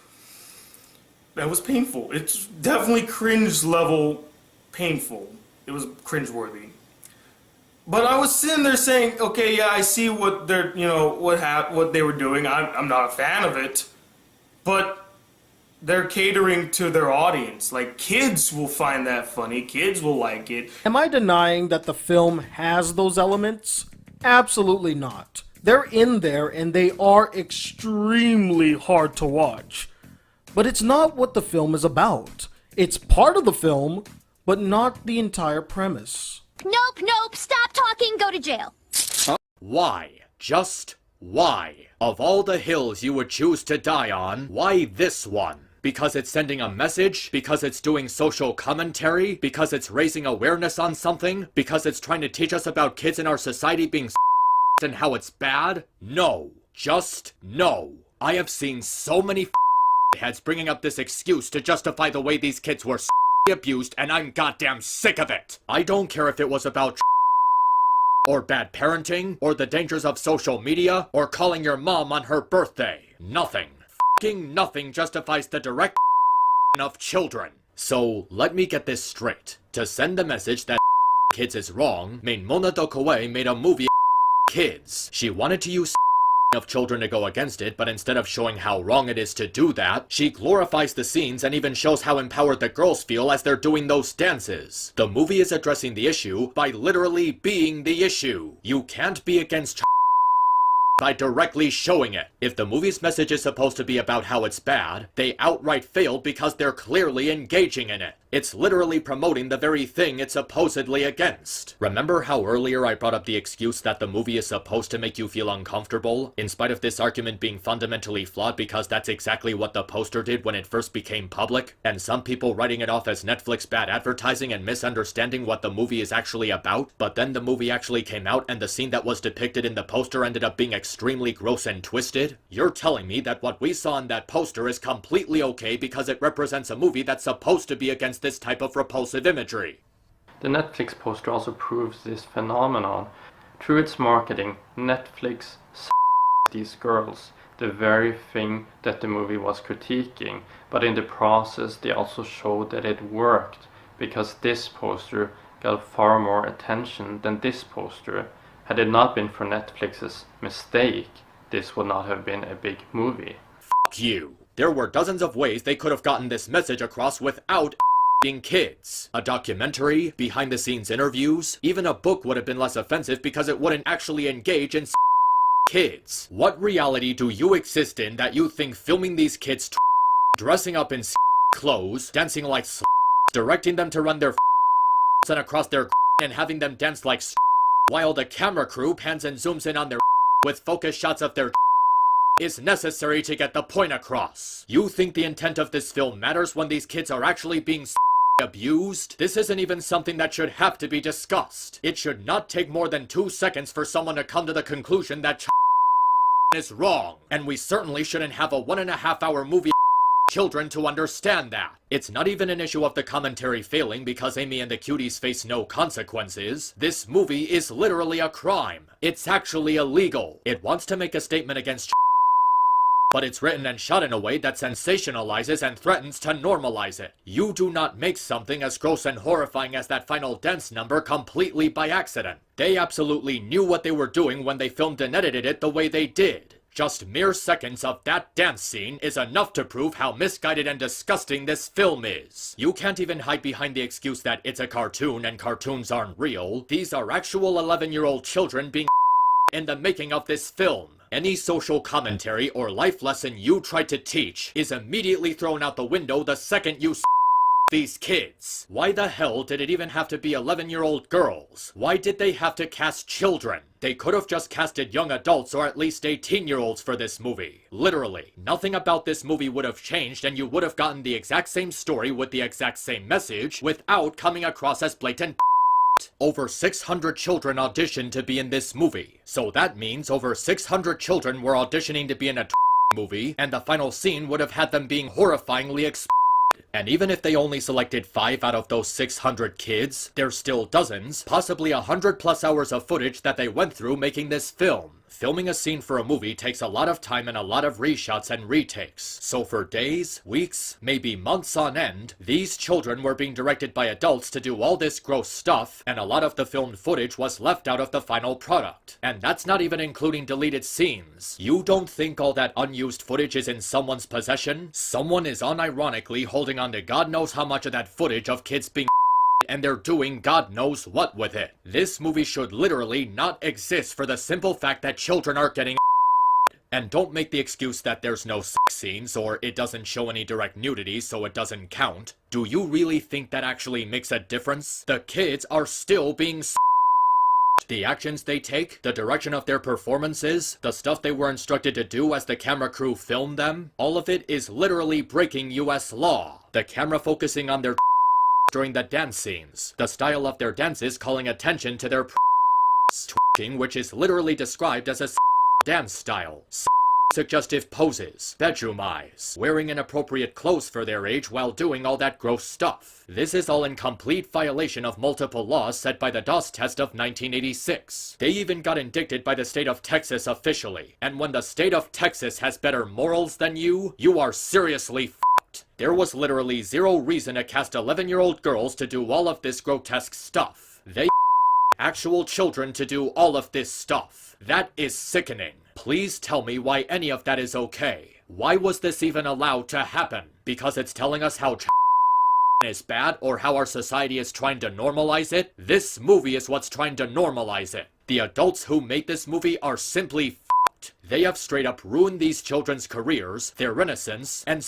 painful. It's definitely cringe level painful. It was cringeworthy. But I was sitting there saying, okay, yeah, I see what they're, what they were doing. I'm not a fan of it, but they're catering to their audience. Like, kids will find that funny. Kids will like it. Am I denying that the film has those elements? Absolutely not. They're in there and they are extremely hard to watch. But it's not what the film is about. It's part of the film, but not the entire premise. Nope, stop talking, go to jail. Why? Just why? Of all the hills you would choose to die on, why this one? Because it's sending a message? Because it's doing social commentary? Because it's raising awareness on something? Because it's trying to teach us about kids in our society being and how it's bad? No. Just no. I have seen so many heads bringing up this excuse to justify the way these kids were abused, and I'm goddamn sick of it. I don't care if it was about or bad parenting, or the dangers of social media, or calling your mom on her birthday. Nothing. Fucking nothing justifies the direct of children. So, let me get this straight. To send the message that kids is wrong, Main Mona Dokoe made a movie kids. She wanted to use of children to go against it, but instead of showing how wrong it is to do that, she glorifies the scenes and even shows how empowered the girls feel as they're doing those dances. The movie is addressing the issue by literally being the issue. You can't be against by directly showing it. If the movie's message is supposed to be about how it's bad, they outright failed because they're clearly engaging in it. It's literally promoting the very thing it's supposedly against. Remember how earlier I brought up the excuse that the movie is supposed to make you feel uncomfortable, in spite of this argument being fundamentally flawed because that's exactly what the poster did when it first became public, and some people writing it off as Netflix bad advertising and misunderstanding what the movie is actually about, but then the movie actually came out and the scene that was depicted in the poster ended up being extremely gross and twisted? You're telling me that what we saw in that poster is completely okay because it represents a movie that's supposed to be against this type of repulsive imagery? The Netflix poster also proves this phenomenon. Through its marketing, Netflix these girls, the very thing that the movie was critiquing, but in the process they also showed that it worked, because this poster got far more attention than this poster. Had it not been for Netflix's mistake, this would not have been a big movie. Fuck you. There were dozens of ways they could have gotten this message across without kids. A documentary, behind-the-scenes interviews, even a book would have been less offensive because it wouldn't actually engage in kids. What reality do you exist in that you think filming these kids dressing up in clothes, dancing like directing them to run their and across their and having them dance like while the camera crew pans and zooms in on their with focus shots of their is necessary to get the point across? You think the intent of this film matters when these kids are actually being abused? This isn't even something that should have to be discussed. It should not take more than 2 seconds for someone to come to the conclusion that is wrong, and we certainly shouldn't have a 1.5-hour movie children to understand that. It's not even an issue of the commentary failing because Amy and the Cuties face no consequences. This movie is literally a crime. It's actually illegal. It wants to make a statement against but it's written and shot in a way that sensationalizes and threatens to normalize it. You do not make something as gross and horrifying as that final dance number completely by accident. They absolutely knew what they were doing when they filmed and edited it the way they did. Just mere seconds of that dance scene is enough to prove how misguided and disgusting this film is. You can't even hide behind the excuse that it's a cartoon and cartoons aren't real. These are actual 11-year-old children being in the making of this film. Any social commentary or life lesson you tried to teach is immediately thrown out the window the second you these kids. Why the hell did it even have to be 11-year-old girls? Why did they have to cast children? They could have just casted young adults or at least 18-year-olds for this movie. Literally, nothing about this movie would have changed and you would have gotten the exact same story with the exact same message without coming across as blatant. Over 600 children auditioned to be in this movie. So that means over 600 children were auditioning to be in a movie, and the final scene would have had them being horrifyingly and even if they only selected 5 out of those 600 kids, there's still dozens, possibly 100+ hours of footage that they went through making this film. Filming a scene for a movie takes a lot of time and a lot of reshots and retakes. So for days, weeks, maybe months on end, these children were being directed by adults to do all this gross stuff, and a lot of the filmed footage was left out of the final product. And that's not even including deleted scenes. You don't think all that unused footage is in someone's possession? Someone is unironically holding on to God knows how much of that footage of kids being and they're doing God knows what with it. This movie should literally not exist for the simple fact that children are getting and don't make the excuse that there's no sex scenes or it doesn't show any direct nudity so it doesn't count. Do you really think that actually makes a difference? The kids are still being the actions they take, the direction of their performances, the stuff they were instructed to do as the camera crew filmed them, all of it is literally breaking US law. The camera focusing on their during the dance scenes, the style of their dances calling attention to their twerking, which is literally described as a dance style. Suggestive poses, bedroom eyes, wearing inappropriate clothes for their age while doing all that gross stuff. This is all in complete violation of multiple laws set by the DOS test of 1986. They even got indicted by the state of Texas officially. And when the state of Texas has better morals than you are seriously f***ed. There was literally zero reason to cast 11-year-old girls to do all of this grotesque stuff. They actual children to do all of this stuff. That is sickening. Please tell me why any of that is okay. Why was this even allowed to happen? Because it's telling us how is bad or how our society is trying to normalize it? This movie is what's trying to normalize it. The adults who made this movie are simply f***ed. They have straight up ruined these children's careers, their innocence, and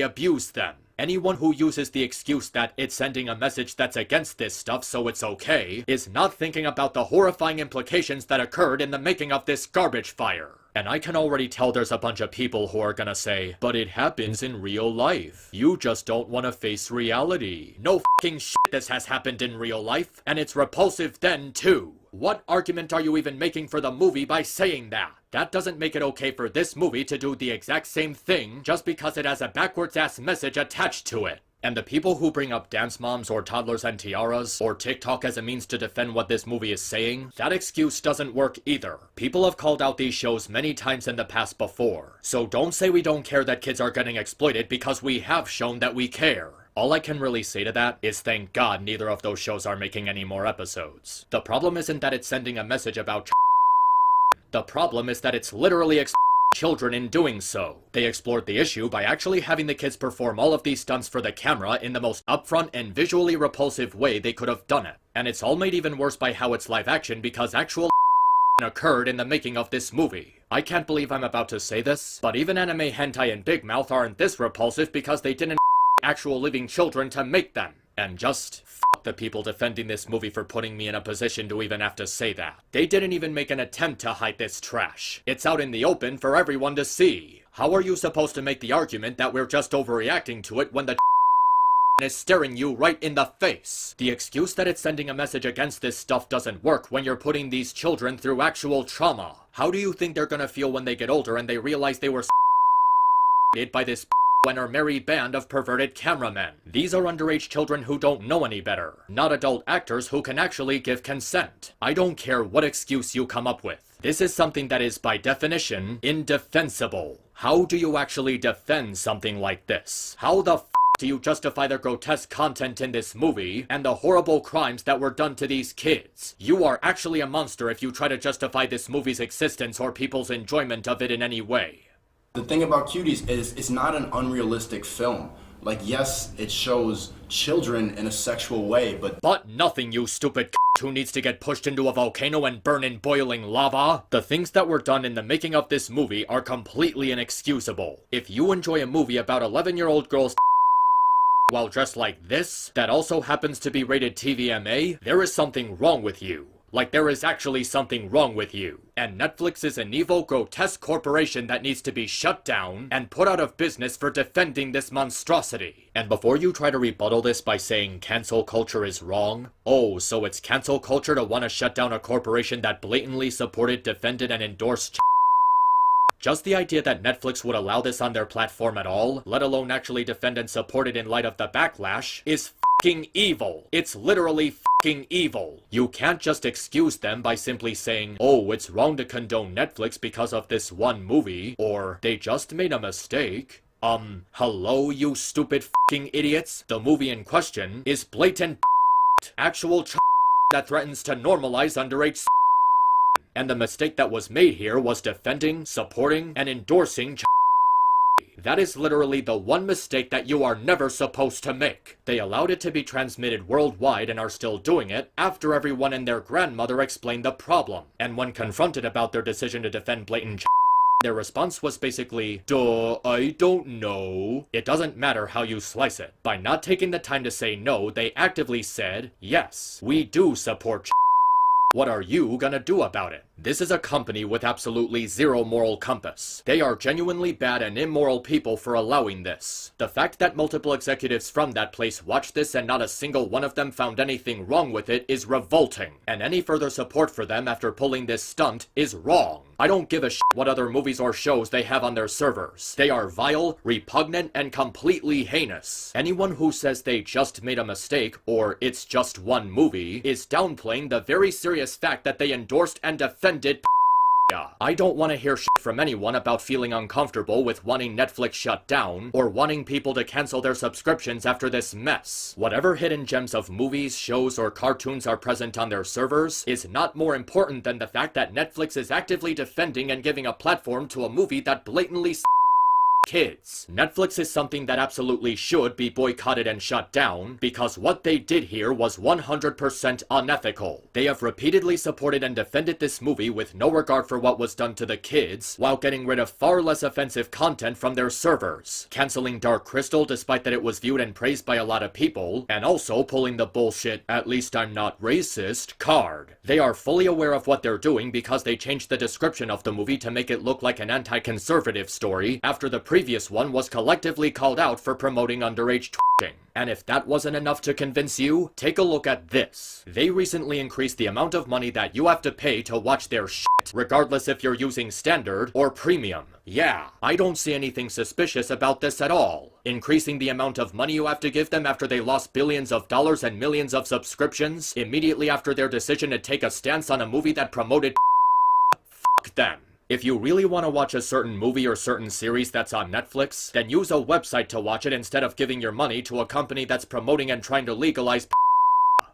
abused them. Anyone who uses the excuse that it's sending a message that's against this stuff so it's okay is not thinking about the horrifying implications that occurred in the making of this garbage fire. And I can already tell there's a bunch of people who are gonna say, but it happens in real life. You just don't want to face reality. No fucking shit, this has happened in real life, and it's repulsive then too. What argument are you even making for the movie by saying that? That doesn't make it okay for this movie to do the exact same thing just because it has a backwards-ass message attached to it. And the people who bring up dance moms or toddlers and tiaras or TikTok as a means to defend what this movie is saying, that excuse doesn't work either. People have called out these shows many times in the past before. So don't say we don't care that kids are getting exploited because we have shown that we care. All I can really say to that is thank God neither of those shows are making any more episodes. The problem isn't that it's sending a message about the problem is that it's literally children in doing so. They explored the issue by actually having the kids perform all of these stunts for the camera in the most upfront and visually repulsive way they could have done it. And it's all made even worse by how it's live action because actual occurred in the making of this movie. I can't believe I'm about to say this, but even anime hentai and Big Mouth aren't this repulsive because they didn't actual living children to make them. And just the people defending this movie for putting me in a position to even have to say that. They didn't even make an attempt to hide this trash. It's out in the open for everyone to see. How are you supposed to make the argument that we're just overreacting to it when the is staring you right in the face? The excuse that it's sending a message against this stuff doesn't work when you're putting these children through actual trauma. How do you think they're gonna feel when they get older and they realize they were by this and our merry band of perverted cameramen? These are underage children who don't know any better, not adult actors who can actually give consent. I don't care what excuse you come up with. This is something that is, by definition, indefensible. How do you actually defend something like this? How the do you justify the grotesque content in this movie and the horrible crimes that were done to these kids? You are actually a monster if you try to justify this movie's existence or people's enjoyment of it in any way. The thing about Cuties is it's not an unrealistic film. Like, yes, it shows children in a sexual way, but nothing, you stupid who needs to get pushed into a volcano and burn in boiling lava. The things that were done in the making of this movie are completely inexcusable. If you enjoy a movie about 11-year-old girls while dressed like this, that also happens to be rated TVMA, there is something wrong with you. Like there is actually something wrong with you. And Netflix is an evil, grotesque corporation that needs to be shut down and put out of business for defending this monstrosity. And before you try to rebuttal this by saying cancel culture is wrong, oh, so it's cancel culture to want to shut down a corporation that blatantly supported, defended, and endorsed just the idea that Netflix would allow this on their platform at all, let alone actually defend and support it in light of the backlash, is fucking evil. It's literally fucking evil. You can't just excuse them by simply saying, oh, it's wrong to condone Netflix because of this one movie, or they just made a mistake. Hello, you stupid fucking idiots? The movie in question is blatant actual that threatens to normalize underage and the mistake that was made here was defending, supporting, and endorsing That is literally the one mistake that you are never supposed to make. They allowed it to be transmitted worldwide and are still doing it after everyone and their grandmother explained the problem. And when confronted about their decision to defend blatant their response was basically, duh, I don't know. It doesn't matter how you slice it. By not taking the time to say no, they actively said, yes, we do support What are you gonna do about it? This is a company with absolutely zero moral compass. They are genuinely bad and immoral people for allowing this. The fact that multiple executives from that place watched this and not a single one of them found anything wrong with it is revolting. And any further support for them after pulling this stunt is wrong. I don't give a shit what other movies or shows they have on their servers. They are vile, repugnant, and completely heinous. Anyone who says they just made a mistake, or it's just one movie, is downplaying the very serious fact that they endorsed and defended I don't want to hear shit from anyone about feeling uncomfortable with wanting Netflix shut down, or wanting people to cancel their subscriptions after this mess. Whatever hidden gems of movies, shows, or cartoons are present on their servers is not more important than the fact that Netflix is actively defending and giving a platform to a movie that blatantly kids. Netflix is something that absolutely should be boycotted and shut down because what they did here was 100% unethical. They have repeatedly supported and defended this movie with no regard for what was done to the kids, while getting rid of far less offensive content from their servers, canceling Dark Crystal despite that it was viewed and praised by a lot of people, and also pulling the bullshit "at least I'm not racist" card. They are fully aware of what they're doing because they changed the description of the movie to make it look like an anti-conservative story after the previous one was collectively called out for promoting underage twerking. And if that wasn't enough to convince you, take a look at this. They recently increased the amount of money that you have to pay to watch their shit, regardless if you're using standard or premium. Yeah, I don't see anything suspicious about this at all. Increasing the amount of money you have to give them after they lost billions of dollars and millions of subscriptions immediately after their decision to take a stance on a movie that promoted fuck them. If you really want to watch a certain movie or certain series that's on Netflix, then use a website to watch it instead of giving your money to a company that's promoting and trying to legalize.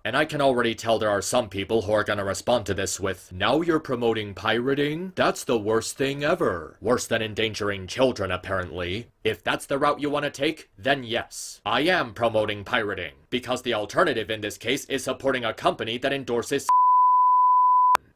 And I can already tell there are some people who are gonna respond to this with, "Now you're promoting pirating? That's the worst thing ever. Worse than endangering children, apparently." If that's the route you want to take, then yes, I am promoting pirating, because the alternative in this case is supporting a company that endorses.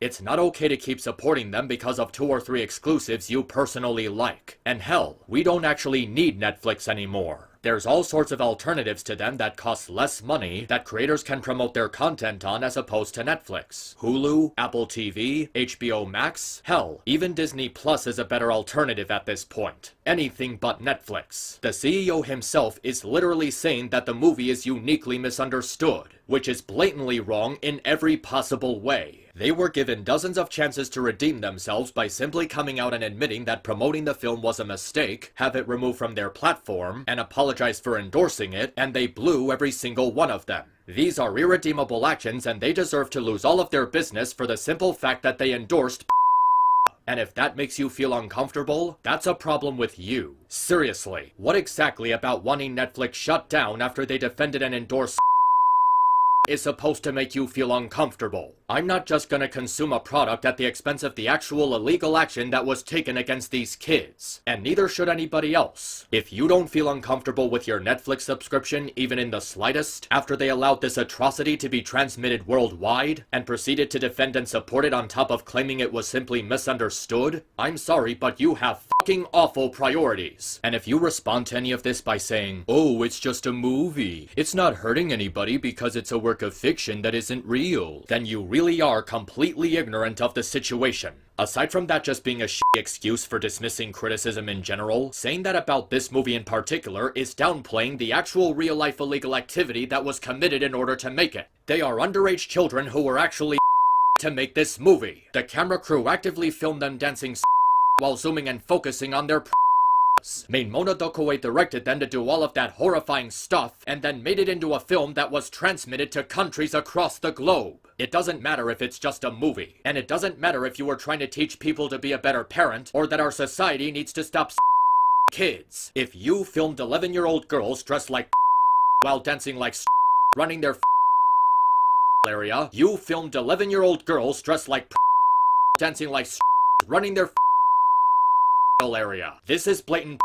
It's not okay to keep supporting them because of 2 or 3 exclusives you personally like. And hell, we don't actually need Netflix anymore. There's all sorts of alternatives to them that cost less money that creators can promote their content on as opposed to Netflix. Hulu, Apple TV, HBO Max, hell, even Disney Plus is a better alternative at this point. Anything but Netflix. The CEO himself is literally saying that the movie is uniquely misunderstood, which is blatantly wrong in every possible way. They were given dozens of chances to redeem themselves by simply coming out and admitting that promoting the film was a mistake, have it removed from their platform, and apologize for endorsing it, and they blew every single one of them. These are irredeemable actions and they deserve to lose all of their business for the simple fact that they endorsed. And if that makes you feel uncomfortable, that's a problem with you. Seriously, what exactly about wanting Netflix shut down after they defended and endorsed is supposed to make you feel uncomfortable? I'm not just gonna consume a product at the expense of the actual illegal action that was taken against these kids. And neither should anybody else. If you don't feel uncomfortable with your Netflix subscription, even in the slightest, after they allowed this atrocity to be transmitted worldwide, and proceeded to defend and support it on top of claiming it was simply misunderstood, I'm sorry, but you have fucking awful priorities. And if you respond to any of this by saying, "Oh, it's just a movie, it's not hurting anybody because it's a work of fiction that isn't real," then you really are completely ignorant of the situation. Aside from that just being a shitty excuse for dismissing criticism in general, saying that about this movie in particular is downplaying the actual real-life illegal activity that was committed in order to make it. They are underage children who were actually to make this movie. The camera crew actively filmed them dancing while zooming and focusing on their made Mona Dokue directed them to do all of that horrifying stuff, and then made it into a film that was transmitted to countries across the globe. It doesn't matter if it's just a movie, and it doesn't matter if you were trying to teach people to be a better parent, or that our society needs to stop kids. If you filmed 11-year-old girls dressed like while dancing like running their area, you filmed 11-year-old girls dressed like dancing like running their area. This is blatant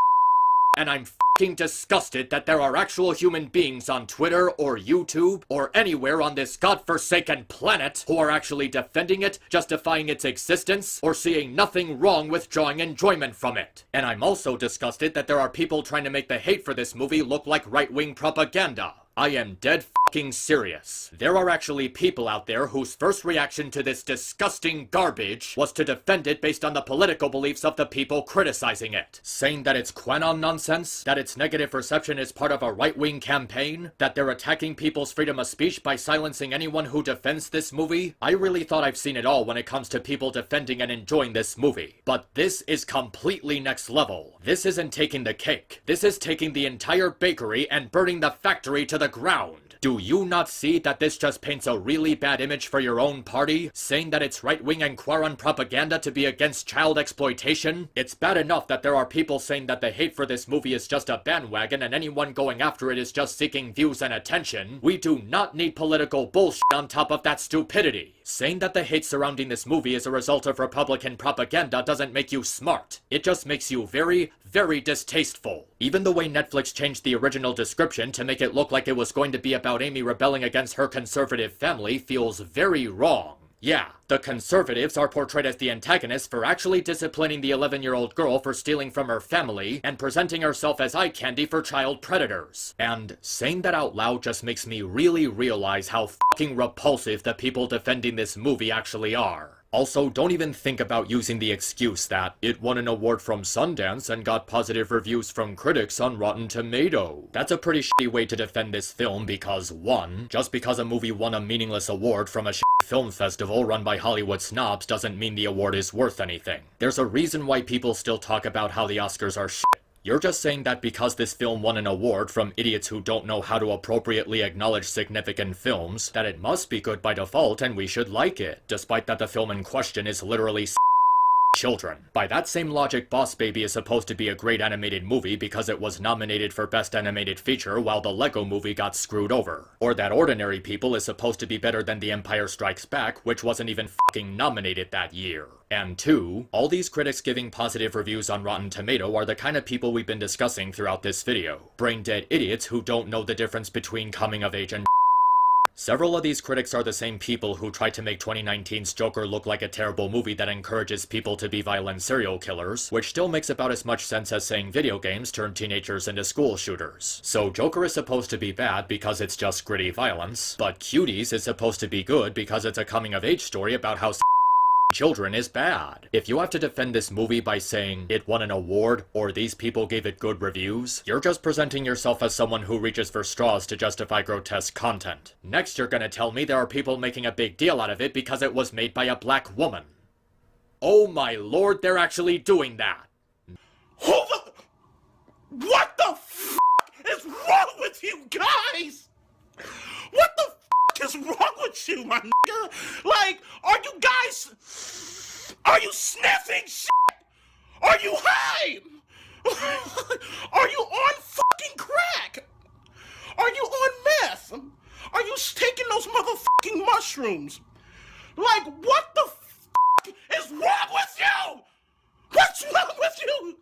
and I'm fucking disgusted that there are actual human beings on Twitter or YouTube or anywhere on this godforsaken planet who are actually defending it, justifying its existence, or seeing nothing wrong with drawing enjoyment from it. And I'm also disgusted that there are people trying to make the hate for this movie look like right-wing propaganda. I am dead fucking serious. There are actually people out there whose first reaction to this disgusting garbage was to defend it based on the political beliefs of the people criticizing it. Saying that it's QAnon nonsense, that its negative reception is part of a right-wing campaign, that they're attacking people's freedom of speech by silencing anyone who defends this movie. I really thought I've seen it all when it comes to people defending and enjoying this movie. But this is completely next level. This isn't taking the cake. This is taking the entire bakery and burning the factory to the ground. Do you not see that this just paints a really bad image for your own party, saying that it's right-wing and Quarren propaganda to be against child exploitation? It's bad enough that there are people saying that the hate for this movie is just a bandwagon and anyone going after it is just seeking views and attention. We do not need political bullshit on top of that stupidity. Saying that the hate surrounding this movie is a result of Republican propaganda doesn't make you smart. It just makes you very, very distasteful. Even the way Netflix changed the original description to make it look like it was going to be about Amy rebelling against her conservative family feels very wrong. Yeah, the conservatives are portrayed as the antagonists for actually disciplining the 11-year-old girl for stealing from her family and presenting herself as eye candy for child predators. And saying that out loud just makes me really realize how fucking repulsive the people defending this movie actually are. Also, don't even think about using the excuse that it won an award from Sundance and got positive reviews from critics on Rotten Tomato. That's a pretty shitty way to defend this film because, 1, just because a movie won a meaningless award from a shitty film festival run by Hollywood snobs doesn't mean the award is worth anything. There's a reason why people still talk about how the Oscars are shit. You're just saying that because this film won an award from idiots who don't know how to appropriately acknowledge significant films, that it must be good by default and we should like it, despite that the film in question is literally children. By that same logic, Boss Baby is supposed to be a great animated movie because it was nominated for Best Animated Feature while the Lego Movie got screwed over. Or that Ordinary People is supposed to be better than The Empire Strikes Back, which wasn't even fucking nominated that year. And 2, all these critics giving positive reviews on Rotten Tomato are the kind of people we've been discussing throughout this video. Brain-dead idiots who don't know the difference between coming of age and Several of these critics are the same people who tried to make 2019's Joker look like a terrible movie that encourages people to be violent serial killers, which still makes about as much sense as saying video games turn teenagers into school shooters. So Joker is supposed to be bad because it's just gritty violence, but Cuties is supposed to be good because it's a coming-of-age story about how children is bad. If you have to defend this movie by saying it won an award or these people gave it good reviews, you're just presenting yourself as someone who reaches for straws to justify grotesque content. Next, you're gonna tell me there are people making a big deal out of it because it was made by a black woman. Oh my lord, they're actually doing that. What the f*** is wrong with you guys? What the f*** is wrong with you, my nigga? Like, are you sniffing shit? Are you high? Are you on fucking crack? Are you on meth? Are you taking those motherfucking mushrooms? Like, what the f*** is wrong with you? What's wrong with you?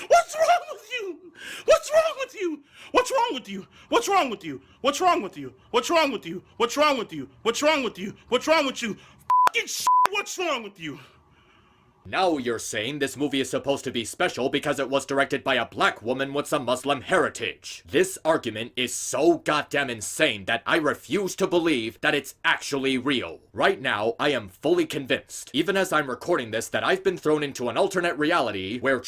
What's wrong with you? What's wrong with you? What's wrong with you? What's wrong with you? What's wrong with you? What's wrong with you? What's wrong with you? What's wrong with you? What's wrong with you? Fucking shit, what's wrong with you? Now you're saying this movie is supposed to be special because it was directed by a black woman with some Muslim heritage. This argument is so goddamn insane that I refuse to believe that it's actually real. Right now, I am fully convinced, even as I'm recording this, that I've been thrown into an alternate reality where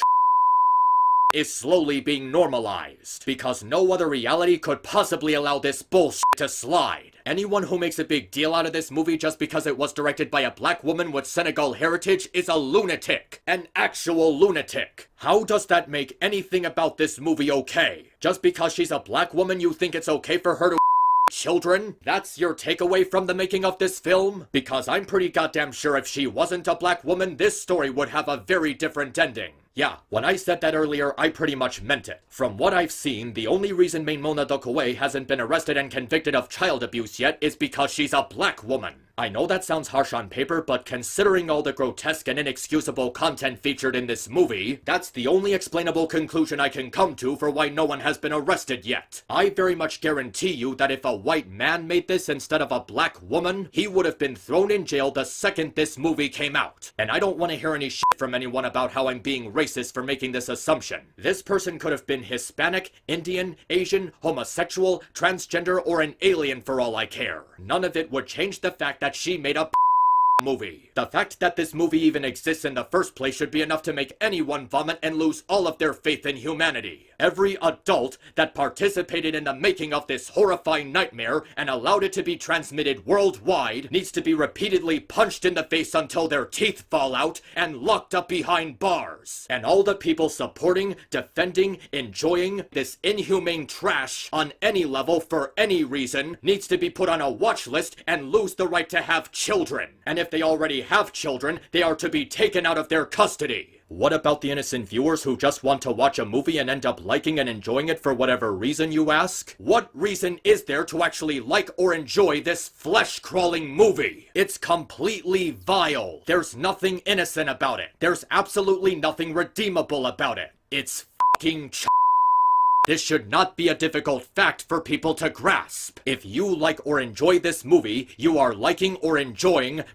is slowly being normalized, because no other reality could possibly allow this bullshit to slide. Anyone who makes a big deal out of this movie just because it was directed by a black woman with Senegal heritage is a lunatic. An actual lunatic. How does that make anything about this movie okay? Just because she's a black woman you think it's okay for her to children? That's your takeaway from the making of this film? Because I'm pretty goddamn sure if she wasn't a black woman, this story would have a very different ending. Yeah, when I said that earlier, I pretty much meant it. From what I've seen, the only reason Maimona Dokwe hasn't been arrested and convicted of child abuse yet is because she's a black woman. I know that sounds harsh on paper, but considering all the grotesque and inexcusable content featured in this movie, that's the only explainable conclusion I can come to for why no one has been arrested yet. I very much guarantee you that if a white man made this instead of a black woman, he would have been thrown in jail the second this movie came out. And I don't want to hear any shit from anyone about how I'm being racist for making this assumption. This person could have been Hispanic, Indian, Asian, homosexual, transgender, or an alien for all I care. None of it would change the fact that she made a movie. The fact that this movie even exists in the first place should be enough to make anyone vomit and lose all of their faith in humanity. Every adult that participated in the making of this horrifying nightmare and allowed it to be transmitted worldwide needs to be repeatedly punched in the face until their teeth fall out and locked up behind bars. And all the people supporting, defending, enjoying this inhumane trash on any level for any reason needs to be put on a watch list and lose the right to have children. And if they already have children, they are to be taken out of their custody. What about the innocent viewers who just want to watch a movie and end up liking and enjoying it for whatever reason, you ask? What reason is there to actually like or enjoy this flesh-crawling movie? It's completely vile. There's nothing innocent about it. There's absolutely nothing redeemable about it. It's fucking This should not be a difficult fact for people to grasp. If you like or enjoy this movie, you are liking or enjoying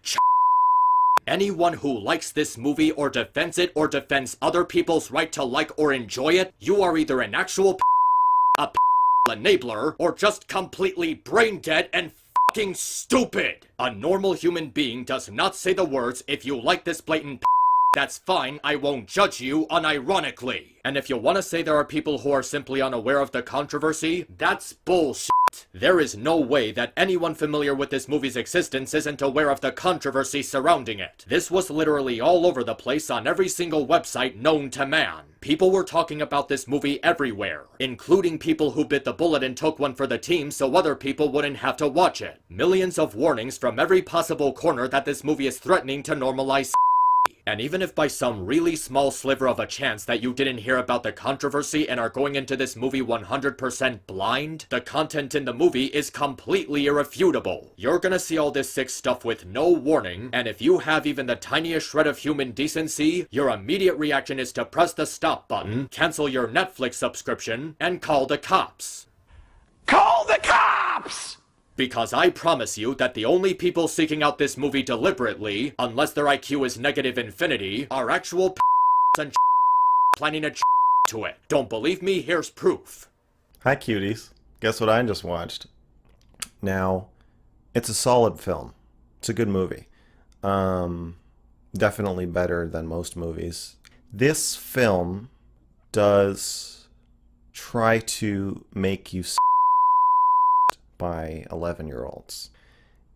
Anyone who likes this movie or defends it or defends other people's right to like or enjoy it, you are either an actual a enabler, or just completely brain dead and fucking stupid. A normal human being does not say the words, if you like this blatant that's fine, I won't judge you unironically. And if you want to say there are people who are simply unaware of the controversy, that's bullshit. There is no way that anyone familiar with this movie's existence isn't aware of the controversy surrounding it. This was literally all over the place on every single website known to man. People were talking about this movie everywhere, including people who bit the bullet and took one for the team so other people wouldn't have to watch it. Millions of warnings from every possible corner that this movie is threatening to normalize. And even if by some really small sliver of a chance that you didn't hear about the controversy and are going into this movie 100% blind, the content in the movie is completely irrefutable. You're gonna see all this sick stuff with no warning, and if you have even the tiniest shred of human decency, your immediate reaction is to press the stop button, cancel your Netflix subscription, and call the cops. Call the cops! Because I promise you that the only people seeking out this movie deliberately, unless their IQ is negative infinity, are actual and planning a to it. Don't believe me? Here's proof. Hi, cuties. Guess what I just watched? Now, it's a solid film. It's a good movie. Definitely better than most movies. This film does try to make you by 11-year-olds,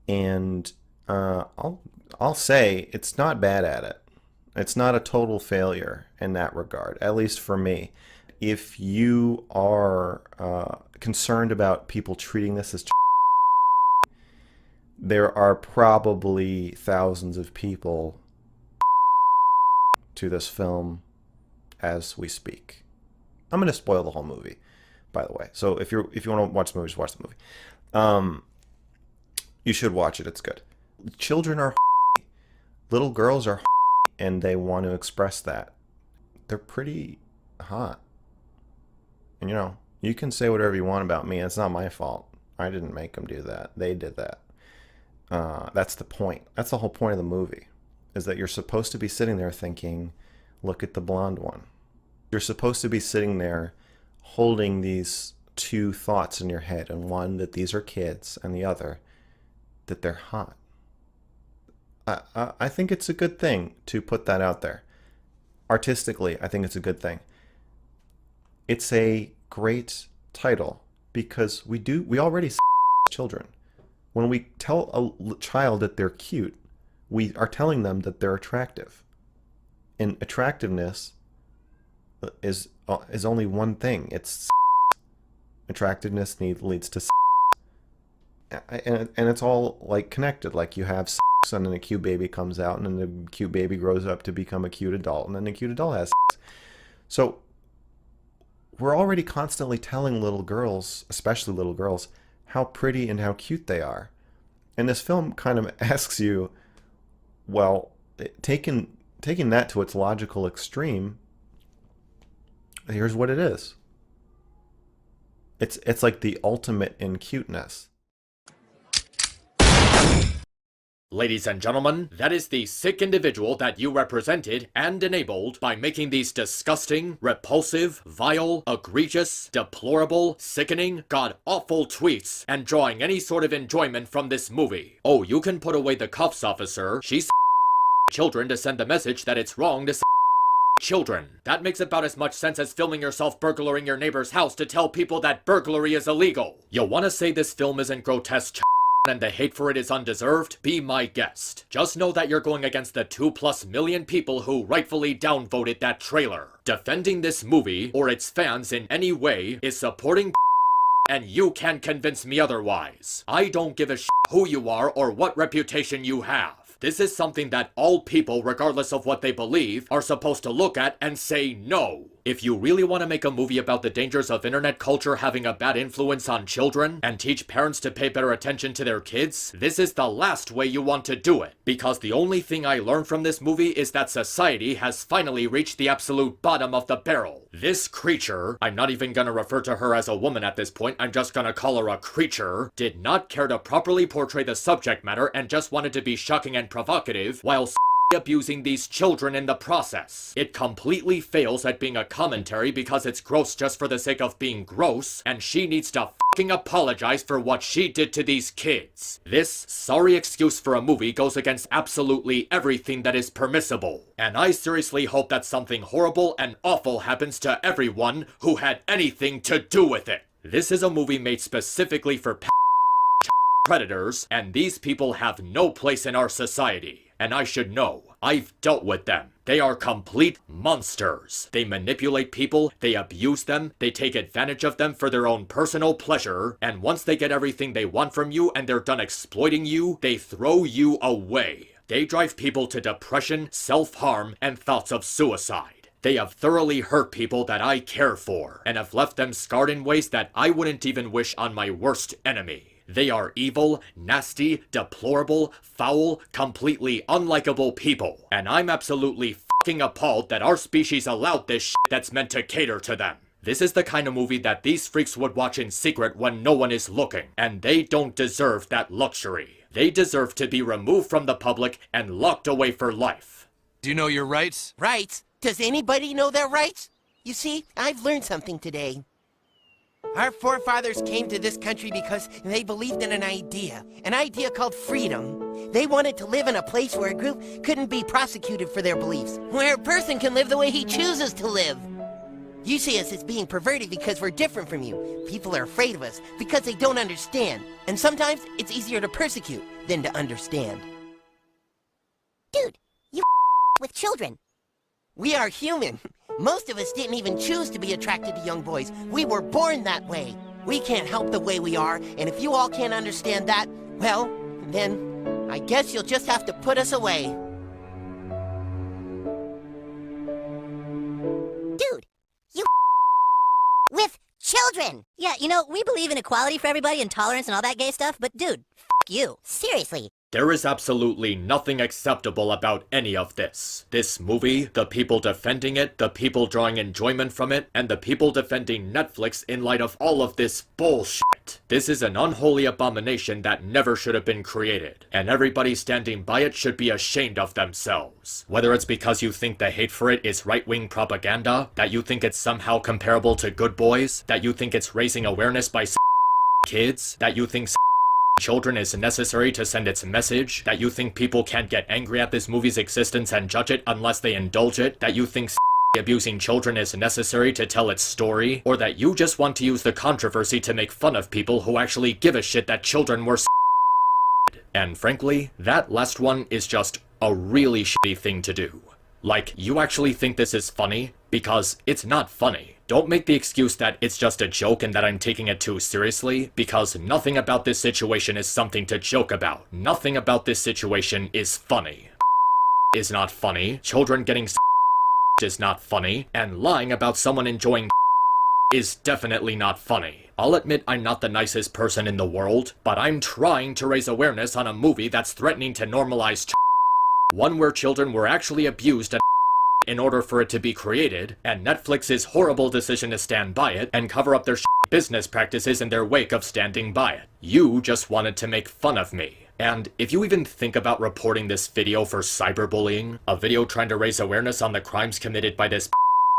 and I'll say it's not bad at it. It's not a total failure in that regard, at least for me. If you are concerned about people treating this as there are probably thousands of people to this film as we speak. I'm going to spoil the whole movie, by the way. So if you want to watch the movie, just watch the movie. You should watch it. It's good. Children are little girls are and they want to express that. They're pretty hot. And you know, you can say whatever you want about me. It's not my fault. I didn't make them do that. They did that. That's the point. That's the whole point of the movie, is that you're supposed to be sitting there thinking, look at the blonde one. You're supposed to be sitting there holding these two thoughts in your head, and one that these are kids, and the other that they're hot. I think it's a good thing to put that out there. Artistically, I think it's a good thing. It's a great title because we already children. When we tell a child that they're cute, we are telling them that they're attractive. And attractiveness is only one thing. It's attractiveness leads to and it's all like connected. Like you have sex, and then a cute baby comes out, and then the cute baby grows up to become a cute adult, and then the cute adult has sex. So we're already constantly telling little girls, especially little girls, how pretty and how cute they are. And this film kind of asks you, well, taking that to its logical extreme, here's what it is. It's like the ultimate in cuteness. Ladies and gentlemen, that is the sick individual that you represented and enabled by making these disgusting, repulsive, vile, egregious, deplorable, sickening, god-awful tweets and drawing any sort of enjoyment from this movie. Oh, you can put away the cuffs, officer. She's children to send the message that it's wrong to children. That makes about as much sense as filming yourself burglaring your neighbor's house to tell people that burglary is illegal. You'll want to say this film isn't grotesque and the hate for it is undeserved? Be my guest. Just know that you're going against the 2+ million people who rightfully downvoted that trailer. Defending this movie, or its fans in any way, is supporting and you can't convince me otherwise. I don't give a who you are or what reputation you have. This is something that all people, regardless of what they believe, are supposed to look at and say no. If you really want to make a movie about the dangers of internet culture having a bad influence on children, and teach parents to pay better attention to their kids, this is the last way you want to do it. Because the only thing I learned from this movie is that society has finally reached the absolute bottom of the barrel. This creature, I'm not even gonna refer to her as a woman at this point, I'm just gonna call her a creature, did not care to properly portray the subject matter and just wanted to be shocking and provocative, while abusing these children in the process. It completely fails at being a commentary because it's gross just for the sake of being gross, and she needs to fucking apologize for what she did to these kids. This sorry excuse for a movie goes against absolutely everything that is permissible, and I seriously hope that something horrible and awful happens to everyone who had anything to do with it. This is a movie made specifically for predators, and these people have no place in our society. And I should know. I've dealt with them. They are complete monsters. They manipulate people, they abuse them, they take advantage of them for their own personal pleasure, and once they get everything they want from you and they're done exploiting you, they throw you away. They drive people to depression, self-harm, and thoughts of suicide. They have thoroughly hurt people that I care for, and have left them scarred in ways that I wouldn't even wish on my worst enemy. They are evil, nasty, deplorable, foul, completely unlikable people. And I'm absolutely fucking appalled that our species allowed this shit that's meant to cater to them. This is the kind of movie that these freaks would watch in secret when no one is looking. And they don't deserve that luxury. They deserve to be removed from the public and locked away for life. Do you know your rights? Rights? Does anybody know their rights? You see, I've learned something today. Our forefathers came to this country because they believed in an idea called freedom. They wanted to live in a place where a group couldn't be prosecuted for their beliefs, where a person can live the way he chooses to live. You see us as being perverted because we're different from you. People are afraid of us because they don't understand. And sometimes it's easier to persecute than to understand. Dude, you with children. We are human. Most of us didn't even choose to be attracted to young boys. We were born that way. We can't help the way we are, and if you all can't understand that, well, then I guess you'll just have to put us away. Dude, you with children. Yeah, you know, we believe in equality for everybody and tolerance and all that gay stuff, but dude, you. Seriously. There is absolutely nothing acceptable about any of this. This movie, the people defending it, the people drawing enjoyment from it, and the people defending Netflix in light of all of this bullshit. This is an unholy abomination that never should have been created, and everybody standing by it should be ashamed of themselves. Whether it's because you think the hate for it is right-wing propaganda, that you think it's somehow comparable to Good Boys, that you think it's raising awareness by kids, that you think children is necessary to send its message, that you think people can't get angry at this movie's existence and judge it unless they indulge it, that you think abusing children is necessary to tell its story, or that you just want to use the controversy to make fun of people who actually give a shit that children were And frankly, that last one is just a really shitty thing to do. Like, you actually think this is funny? Because it's not funny. Don't make the excuse that it's just a joke and that I'm taking it too seriously, because nothing about this situation is something to joke about. Nothing about this situation is funny. Is not funny. Children getting is not funny. And lying about someone enjoying is definitely not funny. I'll admit I'm not the nicest person in the world, but I'm trying to raise awareness on a movie that's threatening to normalize one where children were actually abused in order for it to be created, and Netflix's horrible decision to stand by it and cover up their business practices in their wake of standing by it. You just wanted to make fun of me. And if you even think about reporting this video for cyberbullying, a video trying to raise awareness on the crimes committed by this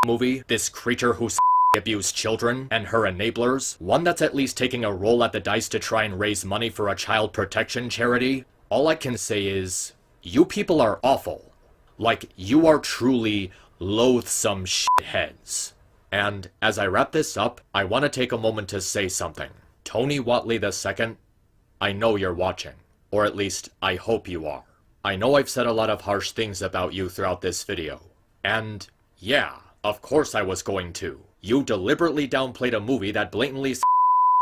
movie, this creature who abused children, and her enablers, one that's at least taking a roll at the dice to try and raise money for a child protection charity, all I can say is, you people are awful. Like, you are truly loathsome shitheads. And as I wrap this up, I want to take a moment to say something. Tony Watley II, I know you're watching. Or at least, I hope you are. I know I've said a lot of harsh things about you throughout this video. And, yeah, of course I was going to. You deliberately downplayed a movie that blatantly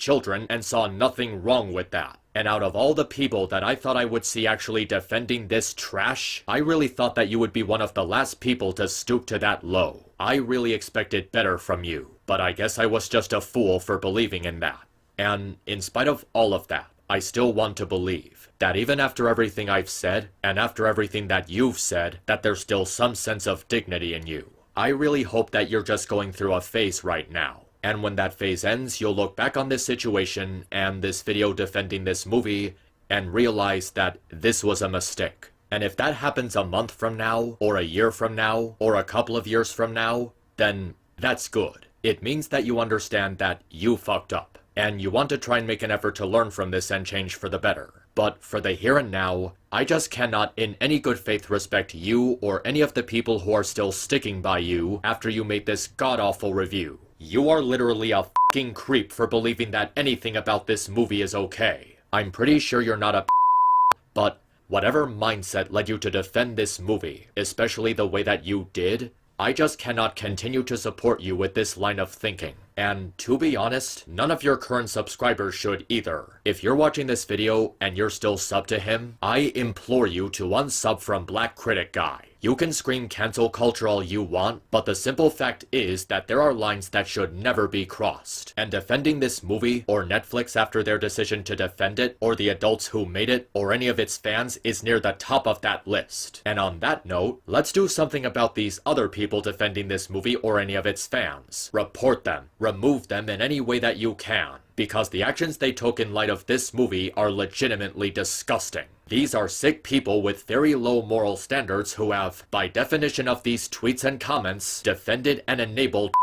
children and saw nothing wrong with that. And out of all the people that I thought I would see actually defending this trash, I really thought that you would be one of the last people to stoop to that low. I really expected better from you, but I guess I was just a fool for believing in that. And in spite of all of that, I still want to believe that even after everything I've said, and after everything that you've said, that there's still some sense of dignity in you. I really hope that you're just going through a phase right now. And when that phase ends, you'll look back on this situation and this video defending this movie and realize that this was a mistake. And if that happens a month from now, or a year from now, or a couple of years from now, then that's good. It means that you understand that you fucked up. And you want to try and make an effort to learn from this and change for the better. But for the here and now, I just cannot in any good faith respect you or any of the people who are still sticking by you after you made this god-awful review. You are literally a fucking creep for believing that anything about this movie is okay. I'm pretty sure you're not a but whatever mindset led you to defend this movie, especially the way that you did, I just cannot continue to support you with this line of thinking. And to be honest, none of your current subscribers should either. If you're watching this video and you're still sub to him, I implore you to unsub from Black Critic Guy. You can scream cancel culture all you want, but the simple fact is that there are lines that should never be crossed. And defending this movie, or Netflix after their decision to defend it, or the adults who made it, or any of its fans is near the top of that list. And on that note, let's do something about these other people defending this movie or any of its fans. Report them. Remove them in any way that you can. Because the actions they took in light of this movie are legitimately disgusting. These are sick people with very low moral standards who have, by definition of these tweets and comments, defended and enabled.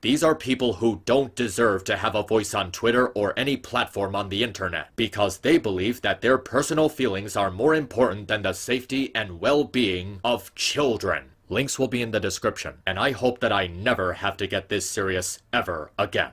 These are people who don't deserve to have a voice on Twitter or any platform on the internet, because they believe that their personal feelings are more important than the safety and well-being of children. Links will be in the description, and I hope that I never have to get this serious ever again.